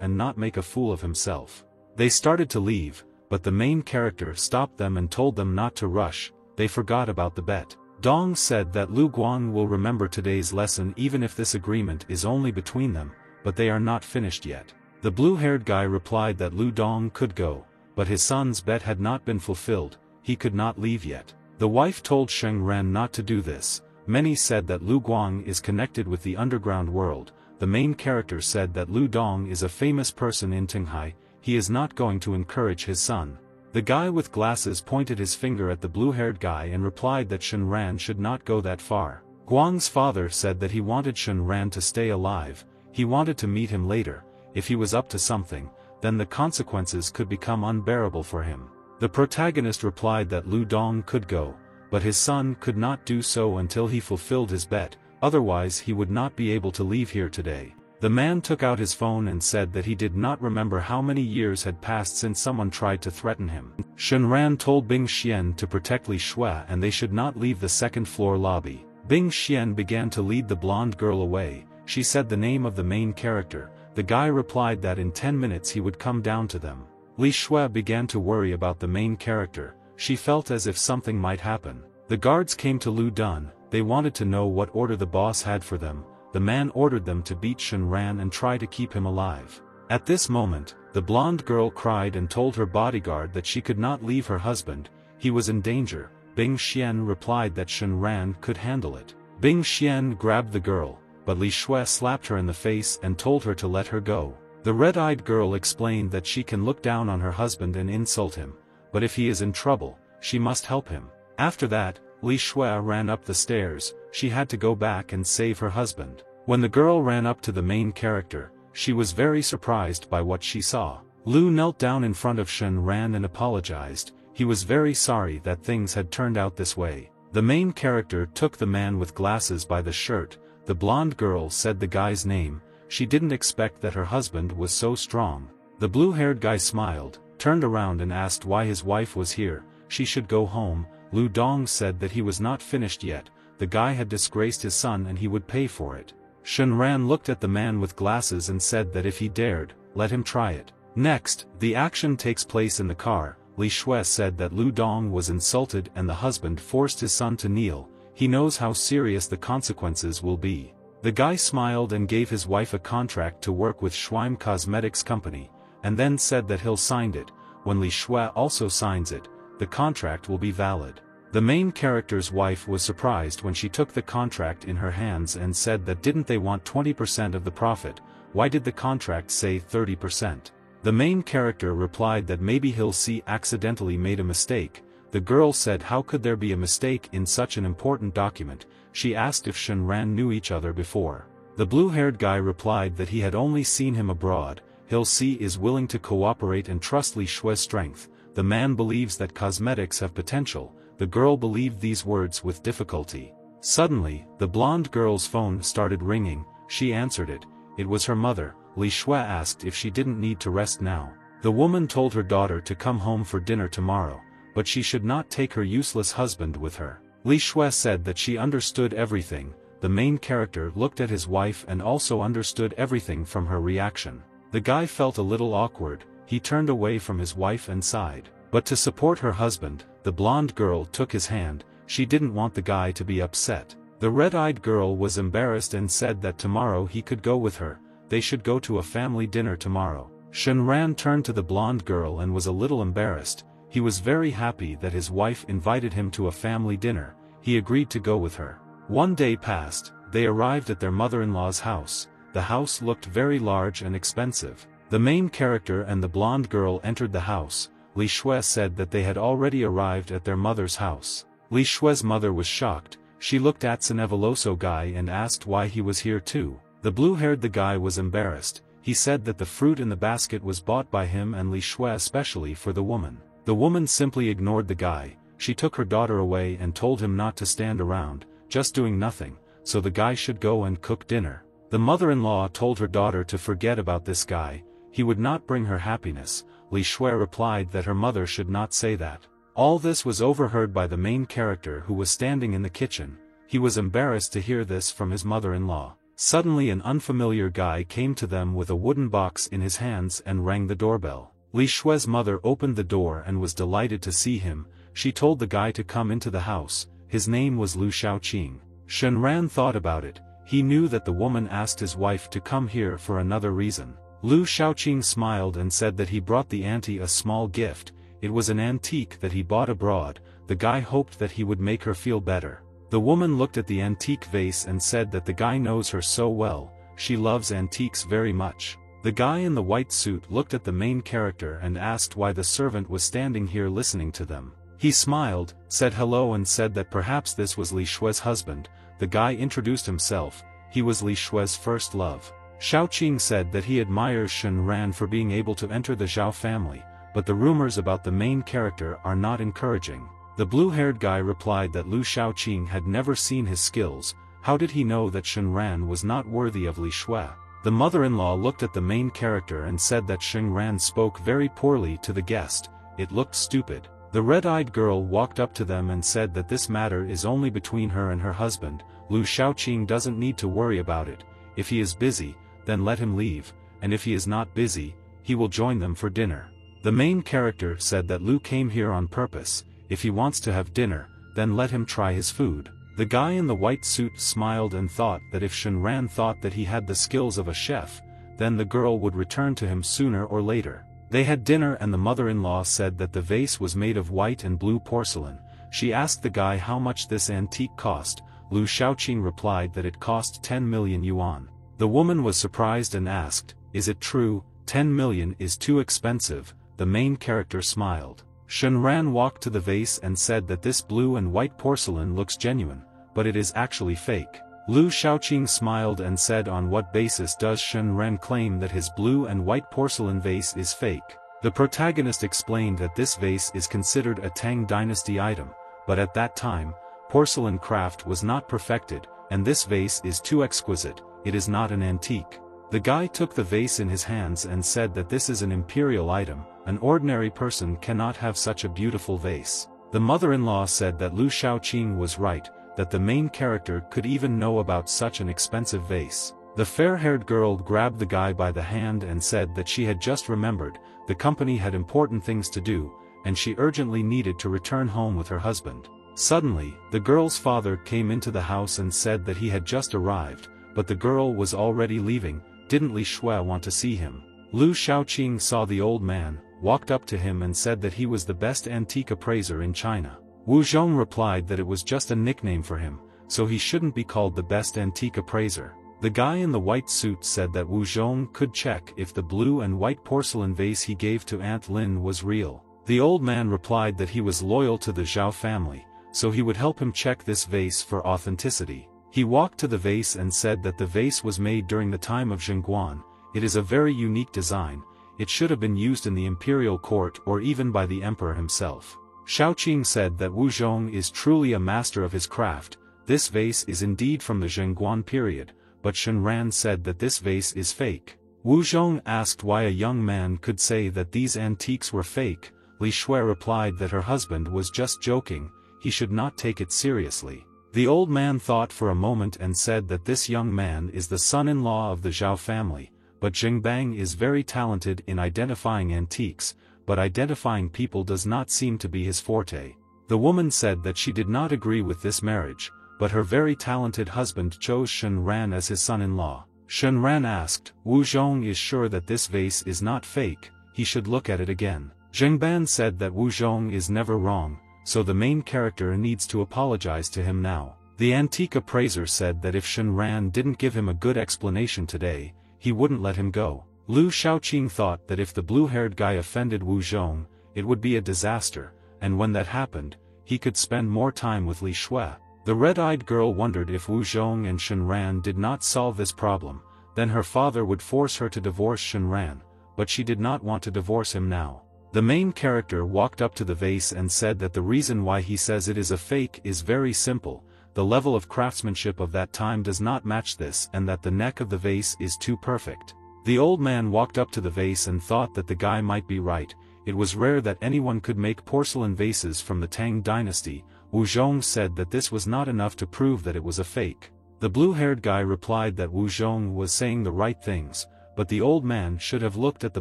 and not make a fool of himself. They started to leave, but the main character stopped them and told them not to rush, they forgot about the bet. Dong said that Lu Guang will remember today's lesson even if this agreement is only between them, but they are not finished yet. The blue-haired guy replied that Lu Dong could go, but his son's bet had not been fulfilled, he could not leave yet. The wife told Shen Ran not to do this. Many said that Lu Guang is connected with the underground world. The main character said that Lu Dong is a famous person in Tinghai, he is not going to encourage his son. The guy with glasses pointed his finger at the blue-haired guy and replied that Shen Ran should not go that far. Guang's father said that he wanted Shen Ran to stay alive, he wanted to meet him later, if he was up to something, then the consequences could become unbearable for him. The protagonist replied that Lu Dong could go, but his son could not do so until he fulfilled his bet, otherwise he would not be able to leave here today. The man took out his phone and said that he did not remember how many years had passed since someone tried to threaten him. Shen Ran told Bing Xian to protect Li Shui and they should not leave the second-floor lobby. Bing Xian began to lead the blonde girl away, she said the name of the main character, the guy replied that in 10 minutes he would come down to them. Li Shui began to worry about the main character, she felt as if something might happen. The guards came to Lu Dun, they wanted to know what order the boss had for them. The man ordered them to beat Shen Ran and try to keep him alive. At this moment, the blonde girl cried and told her bodyguard that she could not leave her husband, he was in danger. Bing Xian replied that Shen Ran could handle it. Bing Xian grabbed the girl, but Li Shui slapped her in the face and told her to let her go. The red-eyed girl explained that she can look down on her husband and insult him, but if he is in trouble, she must help him. After that, Li Shui ran up the stairs, she had to go back and save her husband. When the girl ran up to the main character, she was very surprised by what she saw. Lu knelt down in front of Shen Ran and apologized, he was very sorry that things had turned out this way. The main character took the man with glasses by the shirt, the blonde girl said the guy's name, she didn't expect that her husband was so strong. The blue-haired guy smiled, turned around and asked why his wife was here, she should go home. Lu Dong said that he was not finished yet, the guy had disgraced his son and he would pay for it. Shen Ran looked at the man with glasses and said that if he dared, let him try it. Next, the action takes place in the car. Li Shui said that Lu Dong was insulted and the husband forced his son to kneel, he knows how serious the consequences will be. The guy smiled and gave his wife a contract to work with Schweim Cosmetics Company, and then said that he'll sign it. When Li Shui also signs it, the contract will be valid. The main character's wife was surprised when she took the contract in her hands and said that didn't they want 20% of the profit, why did the contract say 30%? The main character replied that maybe he'll see accidentally made a mistake. The girl said how could there be a mistake in such an important document, she asked if Shen Ran knew each other before. The blue-haired guy replied that he had only seen him abroad, Hilsi is willing to cooperate and trust Li Shui's strength, the man believes that cosmetics have potential, the girl believed these words with difficulty. Suddenly, the blonde girl's phone started ringing, she answered it, it was her mother. Li Shui asked if she didn't need to rest now. The woman told her daughter to come home for dinner tomorrow, but she should not take her useless husband with her. Li Shui said that she understood everything, the main character looked at his wife and also understood everything from her reaction. The guy felt a little awkward, he turned away from his wife and sighed. But to support her husband, the blonde girl took his hand, she didn't want the guy to be upset. The red-eyed girl was embarrassed and said that tomorrow he could go with her, they should go to a family dinner tomorrow. Shen Ran turned to the blonde girl and was a little embarrassed, he was very happy that his wife invited him to a family dinner, he agreed to go with her. One day passed, they arrived at their mother-in-law's house, the house looked very large and expensive. The main character and the blonde girl entered the house, Li Shui said that they had already arrived at their mother's house. Li Shui's mother was shocked, she looked at San Evoluso guy and asked why he was here too. The blue-haired guy was embarrassed, he said that the fruit in the basket was bought by him and Li Shui especially for the woman. The woman simply ignored the guy, she took her daughter away and told him not to stand around, just doing nothing, so the guy should go and cook dinner. The mother-in-law told her daughter to forget about this guy, he would not bring her happiness. Li Shui replied that her mother should not say that. All this was overheard by the main character who was standing in the kitchen. He was embarrassed to hear this from his mother-in-law. Suddenly an unfamiliar guy came to them with a wooden box in his hands and rang the doorbell. Li Shui's mother opened the door and was delighted to see him. She told the guy to come into the house. His name was Lu Shaoqing. Shen Ran thought about it. He knew that the woman asked his wife to come here for another reason. Lu Shaoqing smiled and said that he brought the auntie a small gift. It was an antique that he bought abroad. The guy hoped that he would make her feel better. The woman looked at the antique vase and said that the guy knows her so well, she loves antiques very much. The guy in the white suit looked at the main character and asked why the servant was standing here listening to them. He smiled, said hello and said that perhaps this was Li Shui's husband. The guy introduced himself. He was Li Shui's first love. Shaoqing said that he admires Shen Ran for being able to enter the Zhao family, but the rumors about the main character are not encouraging. The blue-haired guy replied that Lu Shaoqing had never seen his skills. How did he know that Shen Ran was not worthy of Li Shui? The mother-in-law looked at the main character and said that Shen Ran spoke very poorly to the guest. It looked stupid. The red-eyed girl walked up to them and said that this matter is only between her and her husband. Lu Shaoqing doesn't need to worry about it. If he is busy, then let him leave, and if he is not busy, he will join them for dinner. The main character said that Lu came here on purpose. If he wants to have dinner, then let him try his food. The guy in the white suit smiled and thought that if Shen Ran thought that he had the skills of a chef, then the girl would return to him sooner or later. They had dinner and the mother-in-law said that the vase was made of white and blue porcelain. She asked the guy how much this antique cost. Lu Shaoqing replied that it cost 10 million yuan. The woman was surprised and asked, "Is it true? 10 million is too expensive." The main character smiled. Shen Ran walked to the vase and said that this blue and white porcelain looks genuine, but it is actually fake. Lu Shaoqing smiled and said, on what basis does Shen Ran claim that his blue and white porcelain vase is fake? The protagonist explained that this vase is considered a Tang dynasty item, but at that time, porcelain craft was not perfected, and this vase is too exquisite, it is not an antique. The guy took the vase in his hands and said that this is an imperial item, an ordinary person cannot have such a beautiful vase. The mother-in-law said that Lu Shaoqing was right, that the main character could even know about such an expensive vase. The fair-haired girl grabbed the guy by the hand and said that she had just remembered, the company had important things to do, and she urgently needed to return home with her husband. Suddenly, the girl's father came into the house and said that he had just arrived, but the girl was already leaving. Didn't Li Shui want to see him? Lu Shaoqing saw the old man, walked up to him and said that he was the best antique appraiser in China. Wu Zhong replied that it was just a nickname for him, so he shouldn't be called the best antique appraiser. The guy in the white suit said that Wu Zhong could check if the blue and white porcelain vase he gave to Aunt Lin was real. The old man replied that he was loyal to the Zhao family, so he would help him check this vase for authenticity. He walked to the vase and said that the vase was made during the time of Zhengguan. It is a very unique design. It should have been used in the imperial court or even by the emperor himself. Shaoqing said that Wu Zhong is truly a master of his craft. This vase is indeed from the Zhengguan period, but Shen Ran said that this vase is fake. Wu Zhong asked why a young man could say that these antiques were fake. Li Shui replied that her husband was just joking, he should not take it seriously. The old man thought for a moment and said that this young man is the son-in-law of the Zhao family, but Jingbang is very talented in identifying antiques, but identifying people does not seem to be his forte. The woman said that she did not agree with this marriage, but her very talented husband chose Shen Ran as his son-in-law. Shen Ran asked, Wu Zhong is sure that this vase is not fake, he should look at it again. Zhengban said that Wu Zhong is never wrong, so the main character needs to apologize to him now. The antique appraiser said that if Shen Ran didn't give him a good explanation today, he wouldn't let him go. Lu Shaoqing thought that if the blue-haired guy offended Wu Zhong, it would be a disaster, and when that happened, he could spend more time with Li Shui. The red-eyed girl wondered if Wu Zhong and Shen Ran did not solve this problem, then her father would force her to divorce Shen Ran, but she did not want to divorce him now. The main character walked up to the vase and said that the reason why he says it is a fake is very simple. the level of craftsmanship of that time does not match this and that the neck of the vase is too perfect. The old man walked up to the vase and thought that the guy might be right. It was rare that anyone could make porcelain vases from the Tang dynasty. Wu Zhong said that this was not enough to prove that it was a fake. The blue-haired guy replied that Wu Zhong was saying the right things, but the old man should have looked at the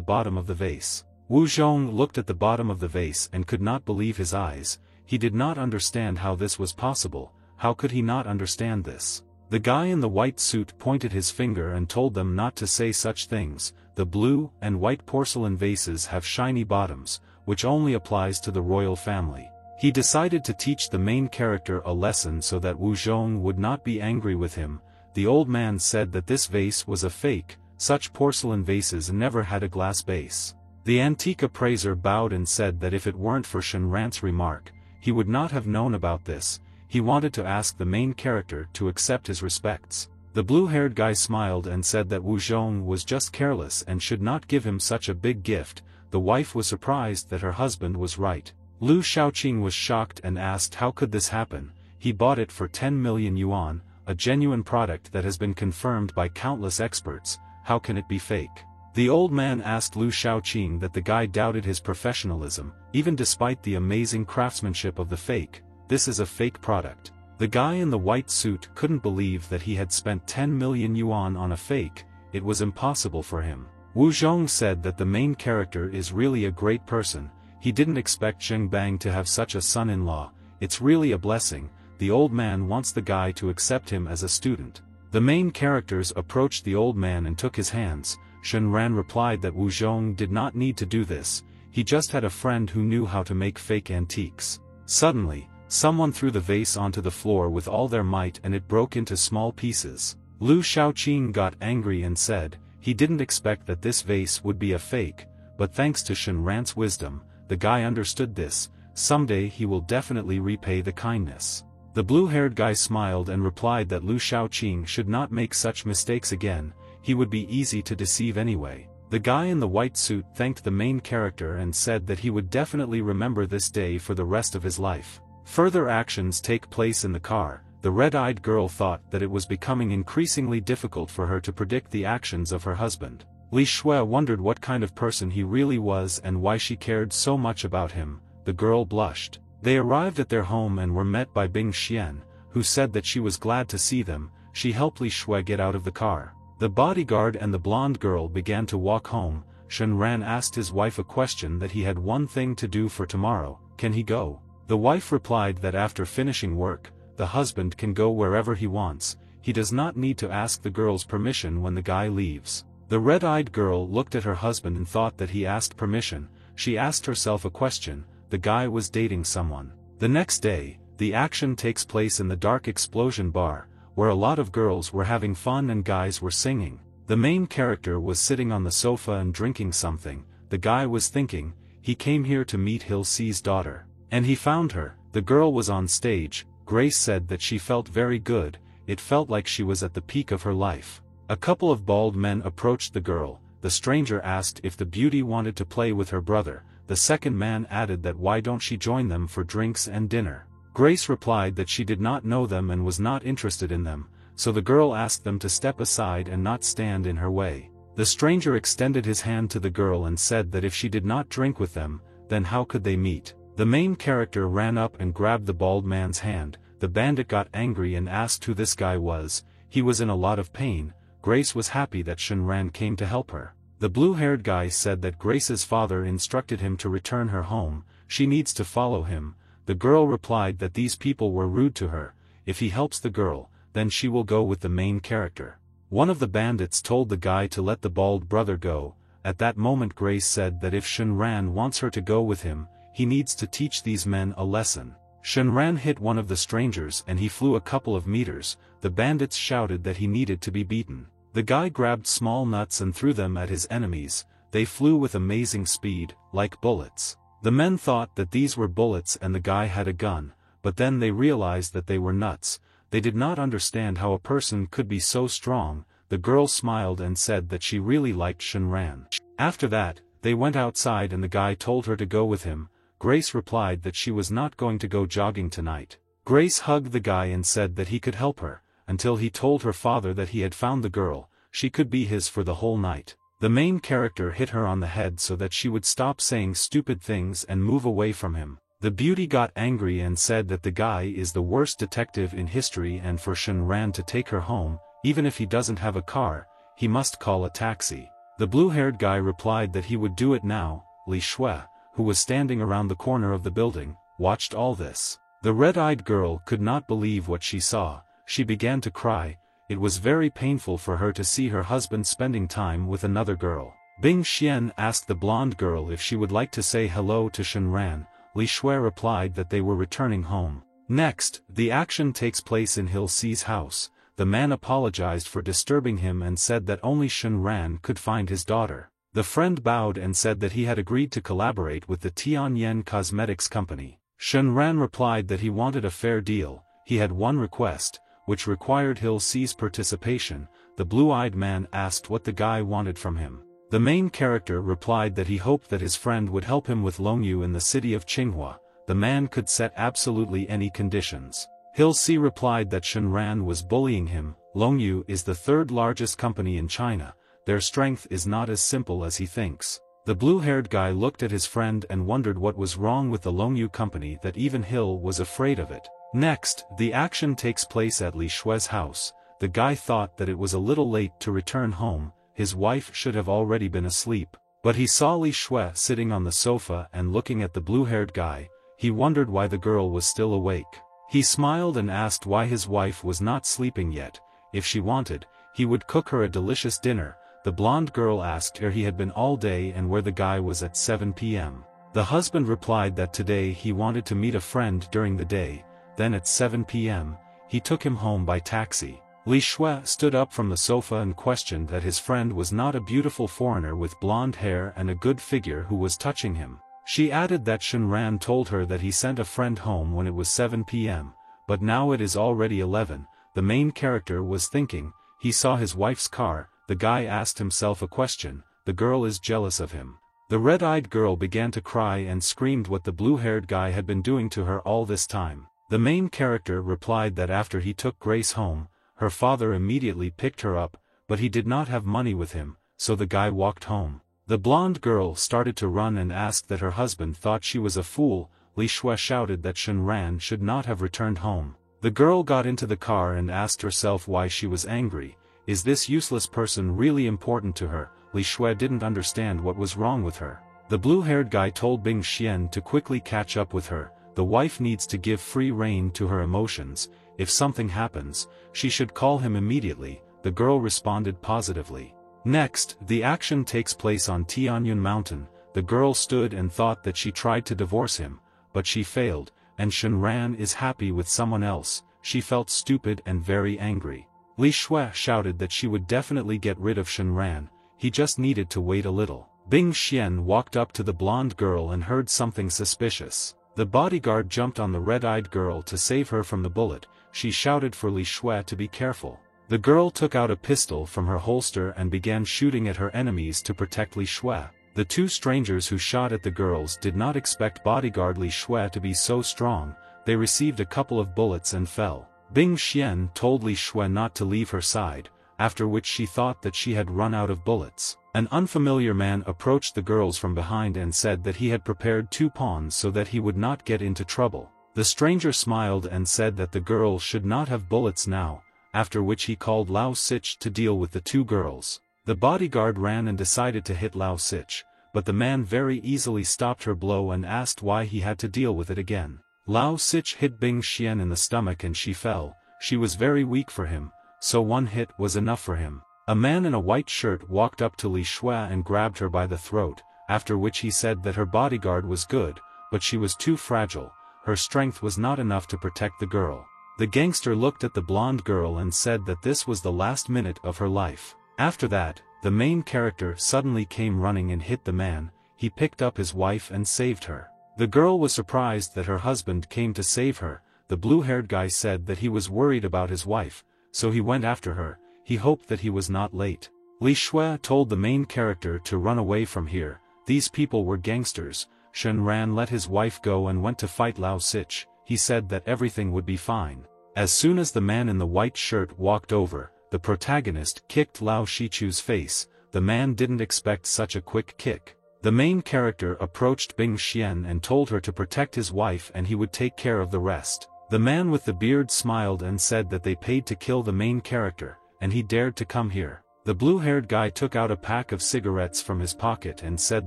bottom of the vase. Wu Zhong looked at the bottom of the vase and could not believe his eyes. He did not understand how this was possible. How could he not understand this? The guy in the white suit pointed his finger and told them not to say such things. The blue and white porcelain vases have shiny bottoms, which only applies to the royal family. He decided to teach the main character a lesson so that Wu Zhong would not be angry with him. The old man said that this vase was a fake. Such porcelain vases never had a glass base. The antique appraiser bowed and said that if it weren't for Shen Ran's remark, he would not have known about this. He wanted to ask the main character to accept his respects. The blue-haired guy smiled and said that Wu Zhong was just careless and should not give him such a big gift. The wife was surprised that her husband was right. Lu Shaoqing was shocked and asked how could this happen. He bought it for 10 million yuan, a genuine product that has been confirmed by countless experts. How can it be fake? The old man asked Lu Shaoqing that the guy doubted his professionalism, even despite the amazing craftsmanship of the fake. This is a fake product. The guy in the white suit couldn't believe that he had spent 10 million yuan on a fake. It was impossible for him. Wu Zhong said that the main character is really a great person. He didn't expect Zheng Bang to have such a son-in-law. It's really a blessing. The old man wants the guy to accept him as a student. The main characters approached the old man and took his hands. Shen Ran replied that Wu Zhong did not need to do this. He just had a friend who knew how to make fake antiques. Suddenly, someone threw the vase onto the floor with all their might and it broke into small pieces. Lu Shaoqing got angry and said, he didn't expect that this vase would be a fake, but thanks to Shen Ran's wisdom, the guy understood this. Someday he will definitely repay the kindness. The blue-haired guy smiled and replied that Lu Shaoqing should not make such mistakes again. He would be easy to deceive anyway. The guy in the white suit thanked the main character and said that he would definitely remember this day for the rest of his life. Further actions take place in the car. The red-eyed girl thought that it was becoming increasingly difficult for her to predict the actions of her husband. Li Shui wondered what kind of person he really was and why she cared so much about him. The girl blushed. They arrived at their home and were met by Bing Xian, who said that she was glad to see them. She helped Li Shui get out of the car. The bodyguard and the blonde girl began to walk home. Shen Ran asked his wife a question that he had one thing to do for tomorrow. Can he go? The wife replied that after finishing work, the husband can go wherever he wants. He does not need to ask the girl's permission when the guy leaves. The red-eyed girl looked at her husband and thought that he asked permission. She asked herself a question. The guy was dating someone. The next day, the action takes place in the dark explosion bar, where a lot of girls were having fun and guys were singing. The main character was sitting on the sofa and drinking something. The guy was thinking, he came here to meet Hill C's daughter. And he found her. The girl was on stage. Grace said that she felt very good. It felt like she was at the peak of her life. A couple of bald men approached the girl. The stranger asked if the beauty wanted to play with her brother. The second man added that why don't she join them for drinks and dinner. Grace replied that she did not know them and was not interested in them, so the girl asked them to step aside and not stand in her way. The stranger extended his hand to the girl and said that if she did not drink with them, then how could they meet? The main character ran up and grabbed the bald man's hand. The bandit got angry and asked who this guy was. He was in a lot of pain. Grace was happy that Shen Ran came to help her. The blue-haired guy said that Grace's father instructed him to return her home. She needs to follow him. The girl replied that these people were rude to her. If he helps the girl, then she will go with the main character. One of the bandits told the guy to let the bald brother go. At that moment Grace said that if Shen Ran wants her to go with him, he needs to teach these men a lesson. Shen Ran hit one of the strangers and he flew a couple of meters. The bandits shouted that he needed to be beaten. The guy grabbed small nuts and threw them at his enemies. They flew with amazing speed, like bullets. The men thought that these were bullets and the guy had a gun, but then they realized that they were nuts. They did not understand how a person could be so strong. The girl smiled and said that she really liked Shen Ran. After that, they went outside and the guy told her to go with him. Grace replied that she was not going to go jogging tonight. Grace hugged the guy and said that he could help her, until he told her father that he had found the girl, she could be his for the whole night. The main character hit her on the head so that she would stop saying stupid things and move away from him. The beauty got angry and said that the guy is the worst detective in history and for Shen Ran to take her home, even if he doesn't have a car, he must call a taxi. The blue-haired guy replied that he would do it now. Li Shui, who was standing around the corner of the building, watched all this. The red-eyed girl could not believe what she saw. She began to cry. It was very painful for her to see her husband spending time with another girl. Bing Xian asked the blonde girl if she would like to say hello to Shen Ran. Li Shui replied that they were returning home. Next, the action takes place in Hill Si's house. The man apologized for disturbing him and said that only Shen Ran could find his daughter. The friend bowed and said that he had agreed to collaborate with the Tianyan Cosmetics Company. Shen Ran replied that he wanted a fair deal. He had one request, which required Hill Si's participation. The blue-eyed man asked what the guy wanted from him. The main character replied that he hoped that his friend would help him with Longyu in the city of Qinghua. The man could set absolutely any conditions. Hill Si replied that Shen Ran was bullying him. Longyu is the third largest company in China. Their strength is not as simple as he thinks. The blue-haired guy looked at his friend and wondered what was wrong with the Longyu company that even Hill was afraid of it. Next, the action takes place at Li Shui's house. The guy thought that it was a little late to return home, his wife should have already been asleep. But he saw Li Shui sitting on the sofa and looking at the blue-haired guy. He wondered why the girl was still awake. He smiled and asked why his wife was not sleeping yet. If she wanted, he would cook her a delicious dinner. The blonde girl asked where he had been all day and where the guy was at 7 p.m. The husband replied that today he wanted to meet a friend during the day, then at 7 p.m., he took him home by taxi. Li Shui stood up from the sofa and questioned that his friend was not a beautiful foreigner with blonde hair and a good figure who was touching him. She added that Shen Ran told her that he sent a friend home when it was 7 p.m., but now it is already 11. The main character was thinking, he saw his wife's car. The guy asked himself a question, the girl is jealous of him. The red-eyed girl began to cry and screamed what the blue-haired guy had been doing to her all this time. The main character replied that after he took Grace home, her father immediately picked her up, but he did not have money with him, so the guy walked home. The blonde girl started to run and asked that her husband thought she was a fool. Li Shui shouted that Shen Ran should not have returned home. The girl got into the car and asked herself why she was angry. Is this useless person really important to her? Li Shui didn't understand what was wrong with her. The blue-haired guy told Bing Xian to quickly catch up with her. The wife needs to give free rein to her emotions. If something happens, she should call him immediately. The girl responded positively. Next, the action takes place on Tianyun Mountain. The girl stood and thought that she tried to divorce him, but she failed, and Shen Ran is happy with someone else. She felt stupid and very angry. Li Shui shouted that she would definitely get rid of Shen Ran. He just needed to wait a little. Bing Xian walked up to the blonde girl and heard something suspicious. The bodyguard jumped on the red-eyed girl to save her from the bullet. She shouted for Li Shui to be careful. The girl took out a pistol from her holster and began shooting at her enemies to protect Li Shui. The two strangers who shot at the girls did not expect bodyguard Li Shui to be so strong. They received a couple of bullets and fell. Bing Xian told Li Shui not to leave her side, after which she thought that she had run out of bullets. An unfamiliar man approached the girls from behind and said that he had prepared 2 pawns so that he would not get into trouble. The stranger smiled and said that the girl should not have bullets now, after which he called Lao Sich to deal with the 2 girls. The bodyguard ran and decided to hit Lao Sich, but the man very easily stopped her blow and asked why he had to deal with it again. Lao Sich hit Bing Xian in the stomach and she fell. She was very weak for him, so 1 hit was enough for him. A man in a white shirt walked up to Li Shui and grabbed her by the throat, after which he said that her bodyguard was good, but she was too fragile. Her strength was not enough to protect the girl. The gangster looked at the blonde girl and said that this was the last minute of her life. After that, the main character suddenly came running and hit the man. He picked up his wife and saved her. The girl was surprised that her husband came to save her. The blue-haired guy said that he was worried about his wife, so he went after her. He hoped that he was not late. Li Shui told the main character to run away from here. These people were gangsters. Shen Ran let his wife go and went to fight Lao Sich. he said that everything would be fine. As soon as the man in the white shirt walked over, the protagonist kicked Lao Shichu's face. The man didn't expect such a quick kick. The main character approached Bing Xian and told her to protect his wife and he would take care of the rest. The man with the beard smiled and said that they paid to kill the main character, and he dared to come here. The blue-haired guy took out a pack of cigarettes from his pocket and said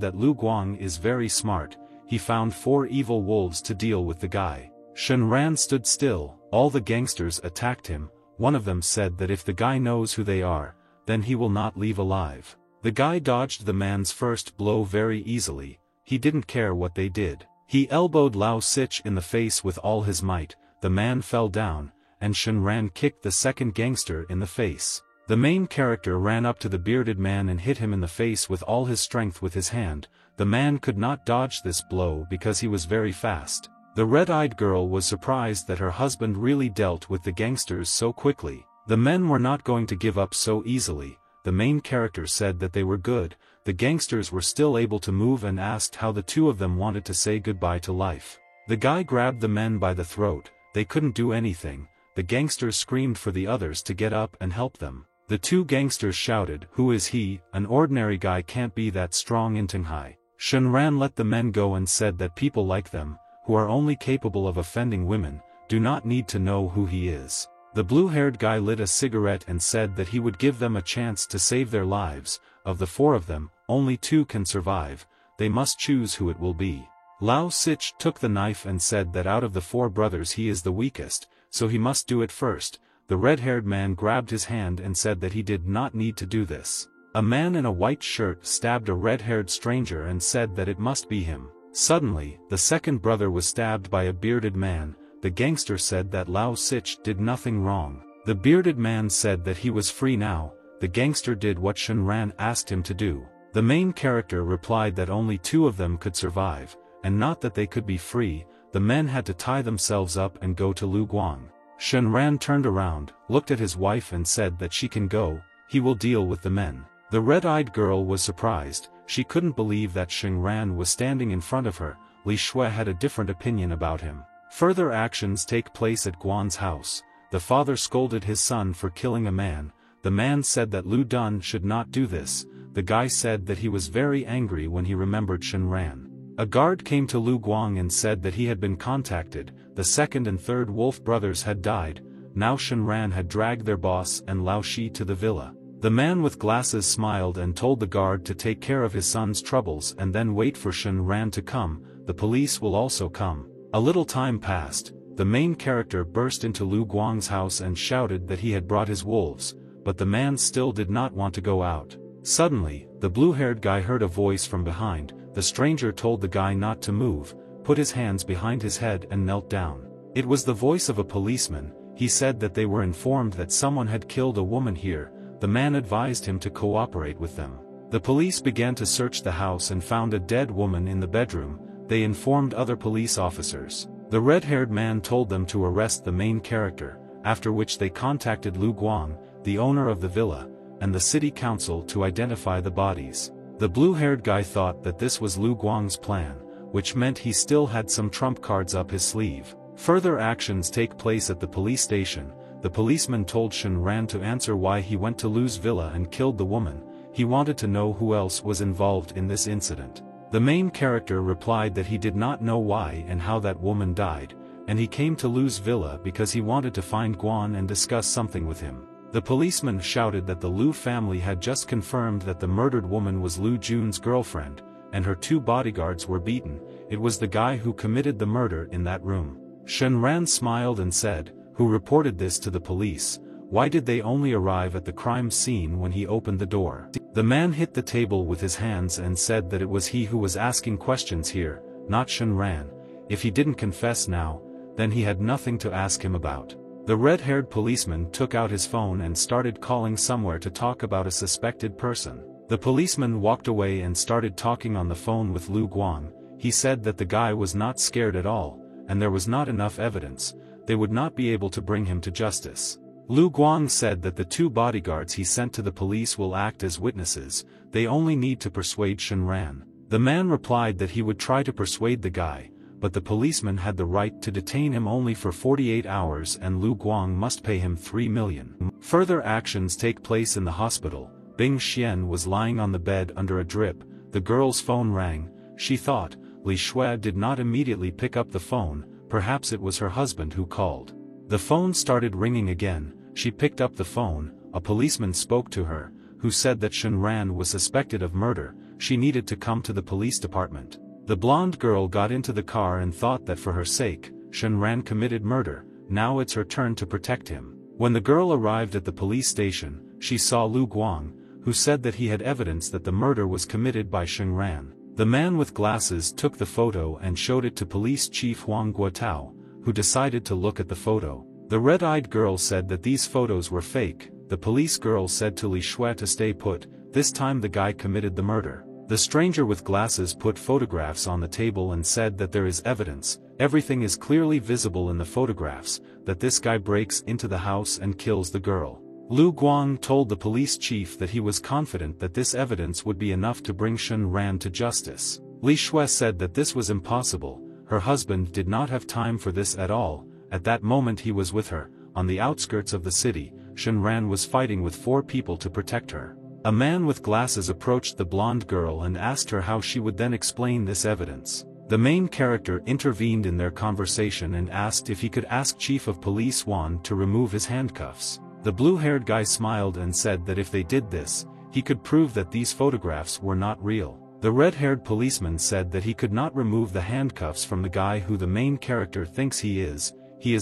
that Lu Guang is very smart. He found 4 evil wolves to deal with the guy. Shen Ran stood still. All the gangsters attacked him. One of them said that if the guy knows who they are, then he will not leave alive. The guy dodged the man's first blow very easily. He didn't care what they did. He elbowed Lao Sich in the face with all his might. The man fell down, and Shen Ran kicked the second gangster in the face. The main character ran up to the bearded man and hit him in the face with all his strength with his hand. The man could not dodge this blow because he was very fast. The red-eyed girl was surprised that her husband really dealt with the gangsters so quickly. The men were not going to give up so easily. The main character said that they were good. The gangsters were still able to move and asked how the two of them wanted to say goodbye to life. The guy grabbed the men by the throat. They couldn't do anything. The gangsters screamed for the others to get up and help them. The 2 gangsters shouted, "Who is he? An ordinary guy can't be that strong in Tinghai." Shen Ran let the men go and said that people like them, who are only capable of offending women, do not need to know who he is. The blue-haired guy lit a cigarette and said that he would give them a chance to save their lives. Of the 4 of them, only 2 can survive. They must choose who it will be. Lao Sich took the knife and said that out of the 4 brothers he is the weakest, so he must do it first. The red-haired man grabbed his hand and said that he did not need to do this. A man in a white shirt stabbed a red-haired stranger and said that it must be him. Suddenly, the second brother was stabbed by a bearded man. The gangster said that Lao Sich did nothing wrong. The bearded man said that he was free now. The gangster did what Shen Ran asked him to do. The main character replied that only 2 of them could survive, and not that they could be free. The men had to tie themselves up and go to Lu Guang. Shen Ran turned around, looked at his wife and said that she can go. He will deal with the men. The red-eyed girl was surprised. She couldn't believe that Shen Ran was standing in front of her. Li Shui had a different opinion about him. Further actions take place at Guan's house. The father scolded his son for killing a man. The man said that Lu Dun should not do this. The guy said that he was very angry when he remembered Shen Ran. A guard came to Lu Guang and said that he had been contacted. The second and third wolf brothers had died. Now Shen Ran had dragged their boss and Lao Shi to the villa. The man with glasses smiled and told the guard to take care of his son's troubles and then wait for Shen Ran to come. The police will also come. A little time passed. The main character burst into Lu Guang's house and shouted that he had brought his wolves, but the man still did not want to go out. Suddenly, the blue-haired guy heard a voice from behind. The stranger told the guy not to move, put his hands behind his head and knelt down. It was the voice of a policeman. He said that they were informed that someone had killed a woman here. The man advised him to cooperate with them. The police began to search the house and found a dead woman in the bedroom. They informed other police officers. The red-haired man told them to arrest the main character, after which they contacted Lu Guang, the owner of the villa, and the city council to identify the bodies. The blue-haired guy thought that this was Lu Guang's plan, which meant he still had some trump cards up his sleeve. Further actions take place at the police station. The policeman told Shen Ran to answer why he went to Lu's villa and killed the woman. He wanted to know who else was involved in this incident. The main character replied that he did not know why and how that woman died, and he came to Lu's villa because he wanted to find Guan and discuss something with him. The policeman shouted that the Lu family had just confirmed that the murdered woman was Lu Jun's girlfriend, and her 2 bodyguards were beaten. It was the guy who committed the murder in that room. Shen Ran smiled and said, "Who reported this to the police? Why did they only arrive at the crime scene when he opened the door?" The man hit the table with his hands and said that it was he who was asking questions here, not Shen Ran. If he didn't confess now, then he had nothing to ask him about. The red-haired policeman took out his phone and started calling somewhere to talk about a suspected person. The policeman walked away and started talking on the phone with Lu Guang. He said that the guy was not scared at all, and there was not enough evidence. They would not be able to bring him to justice. Lu Guang said that the 2 bodyguards he sent to the police will act as witnesses. They only need to persuade Shen Ran. The man replied that he would try to persuade the guy, but the policeman had the right to detain him only for 48 hours and Lu Guang must pay him 3 million. Further actions take place in the hospital. Bing Xian was lying on the bed under a drip. The girl's phone rang. She thought. Li Shui did not immediately pick up the phone, perhaps it was her husband who called. The phone started ringing again. She picked up the phone. A policeman spoke to her, who said that Shen Ran was suspected of murder. She needed to come to the police department. The blonde girl got into the car and thought that for her sake, Shen Ran committed murder. Now it's her turn to protect him. When the girl arrived at the police station, she saw Lu Guang, who said that he had evidence that the murder was committed by Shen Ran. The man with glasses took the photo and showed it to Police Chief Huang Guotao, who decided to look at the photo. The red-eyed girl said that these photos were fake. The police girl said to Li Shui to stay put. This time the guy committed the murder. The stranger with glasses put photographs on the table and said that there is evidence, everything is clearly visible in the photographs, that this guy breaks into the house and kills the girl. Lu Guang told the police chief that he was confident that this evidence would be enough to bring Shen Ran to justice. Li Shui said that this was impossible. Her husband did not have time for this at all. At that moment he was with her. On the outskirts of the city, Shen Ran was fighting with 4 people to protect her. A man with glasses approached the blonde girl and asked her how she would then explain this evidence. The main character intervened in their conversation and asked if he could ask Chief of Police Wan to remove his handcuffs. The blue-haired guy smiled and said that if they did this, he could prove that these photographs were not real. The red-haired policeman said that he could not remove the handcuffs from the guy who the main character thinks he is